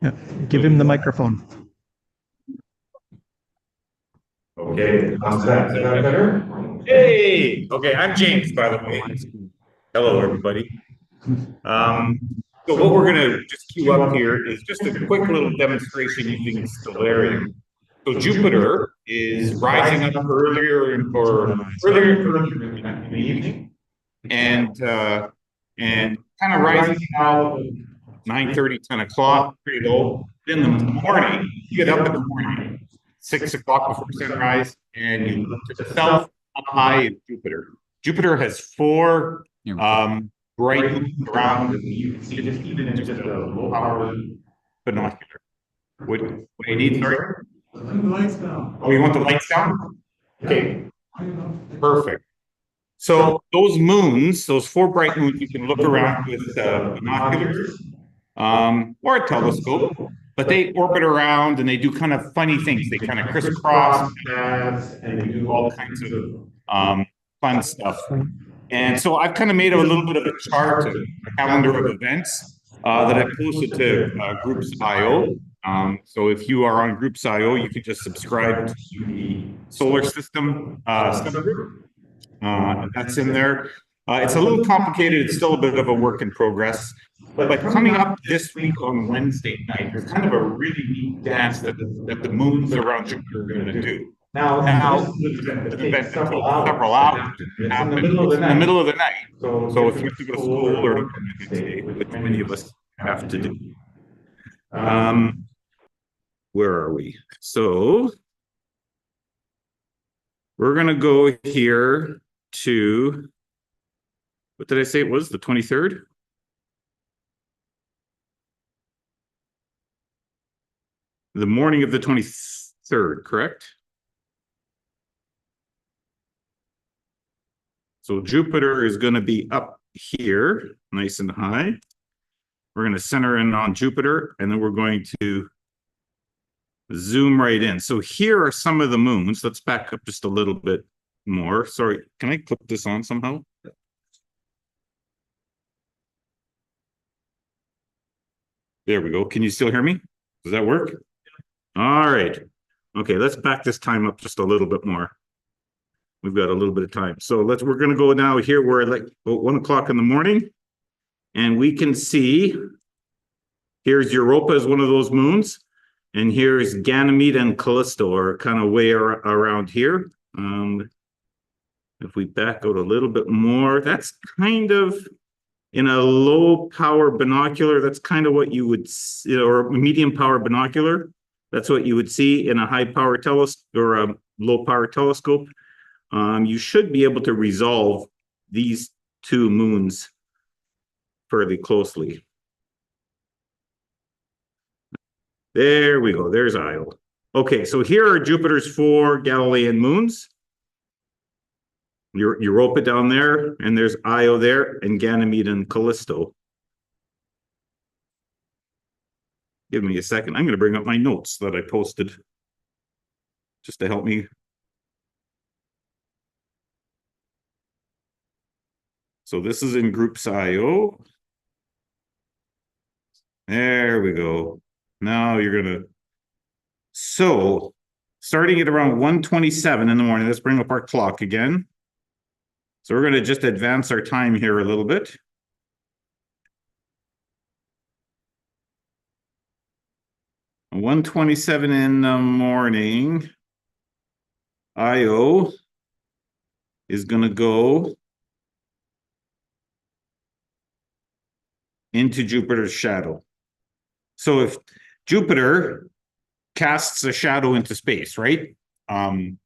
Yeah, give him the microphone. Okay, how's that? Is that better? Hey, okay, I'm James, by the way. Hello, everybody. So what we're gonna just queue up here is just a quick little demonstration using stellarium. So Jupiter is rising up earlier and earlier in the evening, and kind of rising out 9:30, 10 o'clock, pretty low. In the morning, you get up in the morning, 6 o'clock before sunrise, and you look to the south, up high is Jupiter. Jupiter has 4 bright moons around, and you can see it even just a low power binocular. What do you need, sorry? The lights down. Oh, you want the lights down? Okay, perfect. So those moons, those 4 bright moons, you can look around with binoculars or a telescope, but they orbit around and they do kind of funny things. They kind of crisscross paths and they do all kinds of fun stuff. And so I've kind of made a little bit of a chart, a calendar of events that I posted to Groups.io. So if you are on Groups.io, you can just subscribe to the solar system subgroup. That's in there. It's a little complicated. It's still a bit of a work in progress. But coming up this week on Wednesday night, there's kind of a really neat dance that the moons around Jupiter are going to do. Now, this is an event that takes several hours to happen. It's in the middle of the night. So if you have to go to school or to today, which many of us have to do. Where are we? So we're going to go here to, what did I say it was? The 23rd? The morning of the 23rd, correct? So Jupiter is going to be up here, nice and high. We're going to center in on Jupiter, and then we're going to zoom right in. So here are some of the moons. Let's back up just a little bit more. Sorry, can I clip this on somehow? There we go. Can you still hear me? Does that work? All right. Okay, let's back this time up just a little bit more. We've got a little bit of time. So we're going to go now here. We're at like 1 o'clock in the morning. And we can see, here's Europa as one of those moons. And here's Ganymede and Callisto are kind of way around here. If we back out a little bit more, that's kind of in a low power binocular. That's kind of what you would see, or a medium power binocular. That's what you would see in a high power telescope or a low power telescope. You should be able to resolve these 2 moons fairly closely. There we go. There's Io. Okay, so here are Jupiter's 4 Galilean moons. Europa down there, and there's Io there, and Ganymede and Callisto. Give me a second. I'm going to bring up my notes that I posted just to help me. So this is in Groups.io. There we go. Now you're going to. So starting at around 1:27 in the morning, let's bring up our clock again. So we're going to just advance our time here a little bit. At 1:27 in the morning, Io is going to go into Jupiter's shadow. So if Jupiter casts a shadow into space, right? At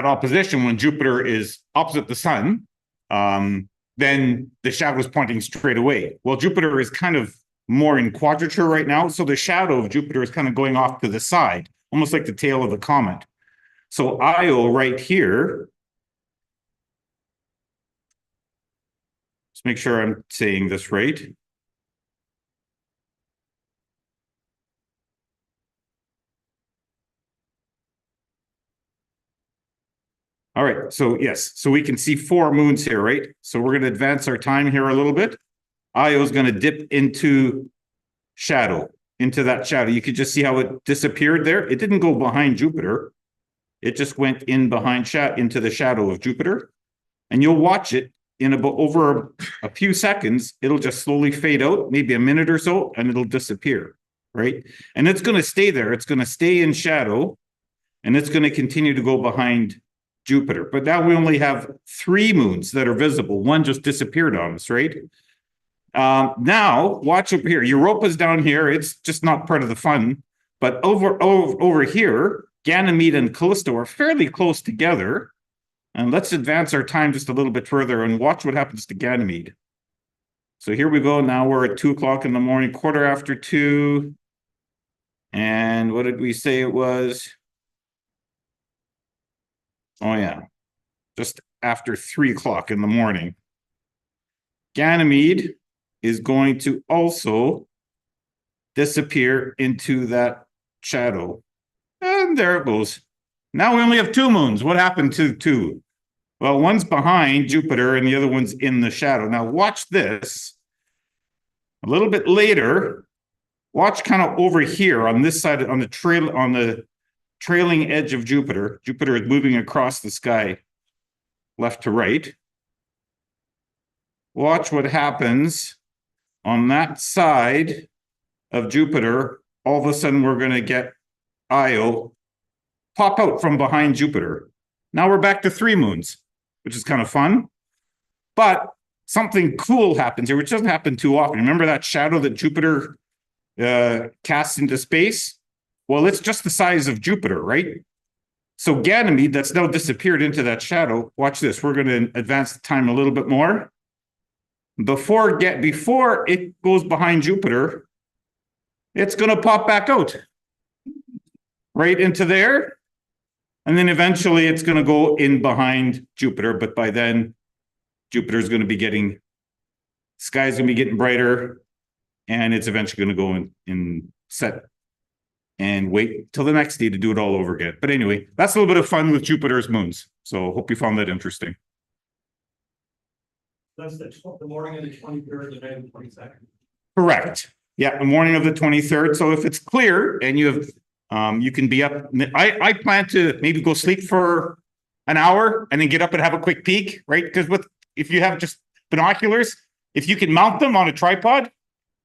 opposition, when Jupiter is opposite the sun, then the shadow is pointing straight away. Well, Jupiter is kind of more in quadrature right now, so the shadow of Jupiter is kind of going off to the side, almost like the tail of a comet. So Io right here Let's make sure I'm saying this right. All right, so yes, so we can see 4 moons here, right? So we're going to advance our time here a little bit. Io is going to dip into shadow, into that shadow. You could just see how it disappeared there. It didn't go behind Jupiter. It just went in behind into the shadow of Jupiter. And you'll watch it in about over a few seconds. It'll just slowly fade out, maybe a minute or so, and it'll disappear, right? And it's going to stay there. It's going to stay in shadow, and it's going to continue to go behind Jupiter. But now we only have 3 moons that are visible. One just disappeared on us, right? Now, watch over here. Europa's down here. It's just not part of the fun. But over here, Ganymede and Callisto are fairly close together. And let's advance our time just a little bit further and watch what happens to Ganymede. So here we go. Now we're at 2 o'clock in the morning, 2:15. And what did we say it was? Oh, yeah. Just after 3 o'clock in the morning. Ganymede is going to also disappear into that shadow. And there it goes. Now we only have 2 moons. What happened to 2? Well, one's behind Jupiter and the other one's in the shadow. Now watch this. A little bit later, watch kind of over here on this side, on the trailing edge of Jupiter. Jupiter is moving across the sky, left to right. Watch what happens on that side of Jupiter. All of a sudden, we're going to get Io pop out from behind Jupiter. Now we're back to 3 moons, which is kind of fun. But something cool happens here, which doesn't happen too often. Remember that shadow that Jupiter casts into space? Well, it's just the size of Jupiter, right? So Ganymede, that's now disappeared into that shadow. Watch this. We're going to advance the time a little bit more. Before it goes behind Jupiter, it's going to pop back out right into there. And then eventually it's going to go in behind Jupiter. But by then, Jupiter's going to be sky's going to be getting brighter. And it's eventually going to go in set and wait till the next day to do it all over again. But anyway, that's a little bit of fun with Jupiter's moons. So hope you found that interesting. That's the morning of the 23rd, the night of the 22nd. Correct. Yeah, the morning of the 23rd. So if it's clear and you can be up. I plan to maybe go sleep for an hour and then get up and have a quick peek, right? Because if you have just binoculars, if you can mount them on a tripod,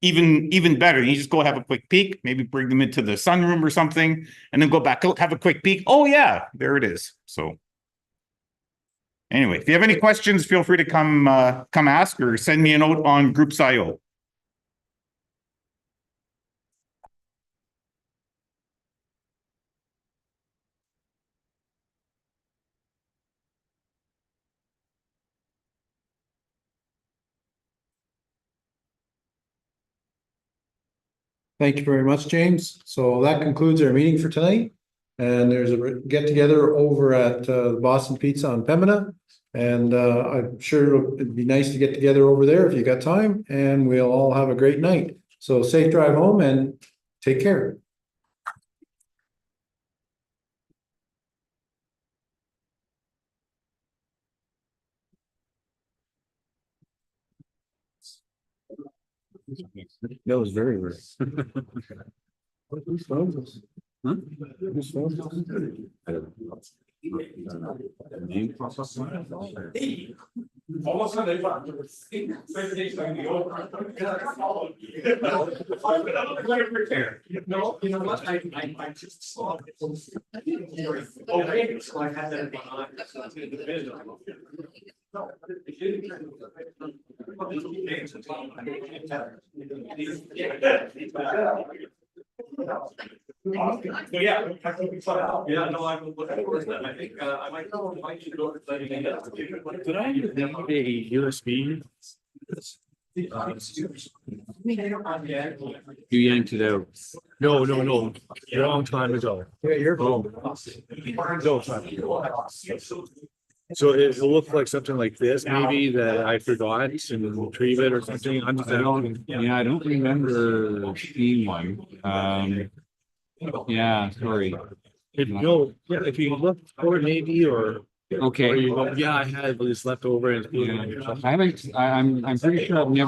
even better. You just go have a quick peek, maybe bring them into the sunroom or something, and then go back out, have a quick peek. Oh yeah, there it is. So anyway, if you have any questions, feel free to come ask or send me a note on Groups.io. Thank you very much, James. So that concludes our meeting for tonight. And there's a get together over at Boston Pizza on Pembina. And I'm sure it'd be nice to get together over there if you got time, and we'll all have a great night. So safe drive home and take care. That was very rare. Whose phone is this? Huh? Whose phone is this? I don't know. No, you know what? I just saw it. Okay, so I had that behind. So yeah, I think we saw out. Yeah, no, I'm looking forward to that. I think I might invite you to go to the. Did I need a USB? You yanked it out. No, long time ago. Yeah, you're home. No time. So it looked like something like this, maybe that I forgot and retrieve it or something. I'm just. I don't remember seeing one. Yeah, sorry. If you look for it maybe or. Okay. Or you go, yeah, I had this left over and. Yeah, I haven't, I'm pretty sure I've never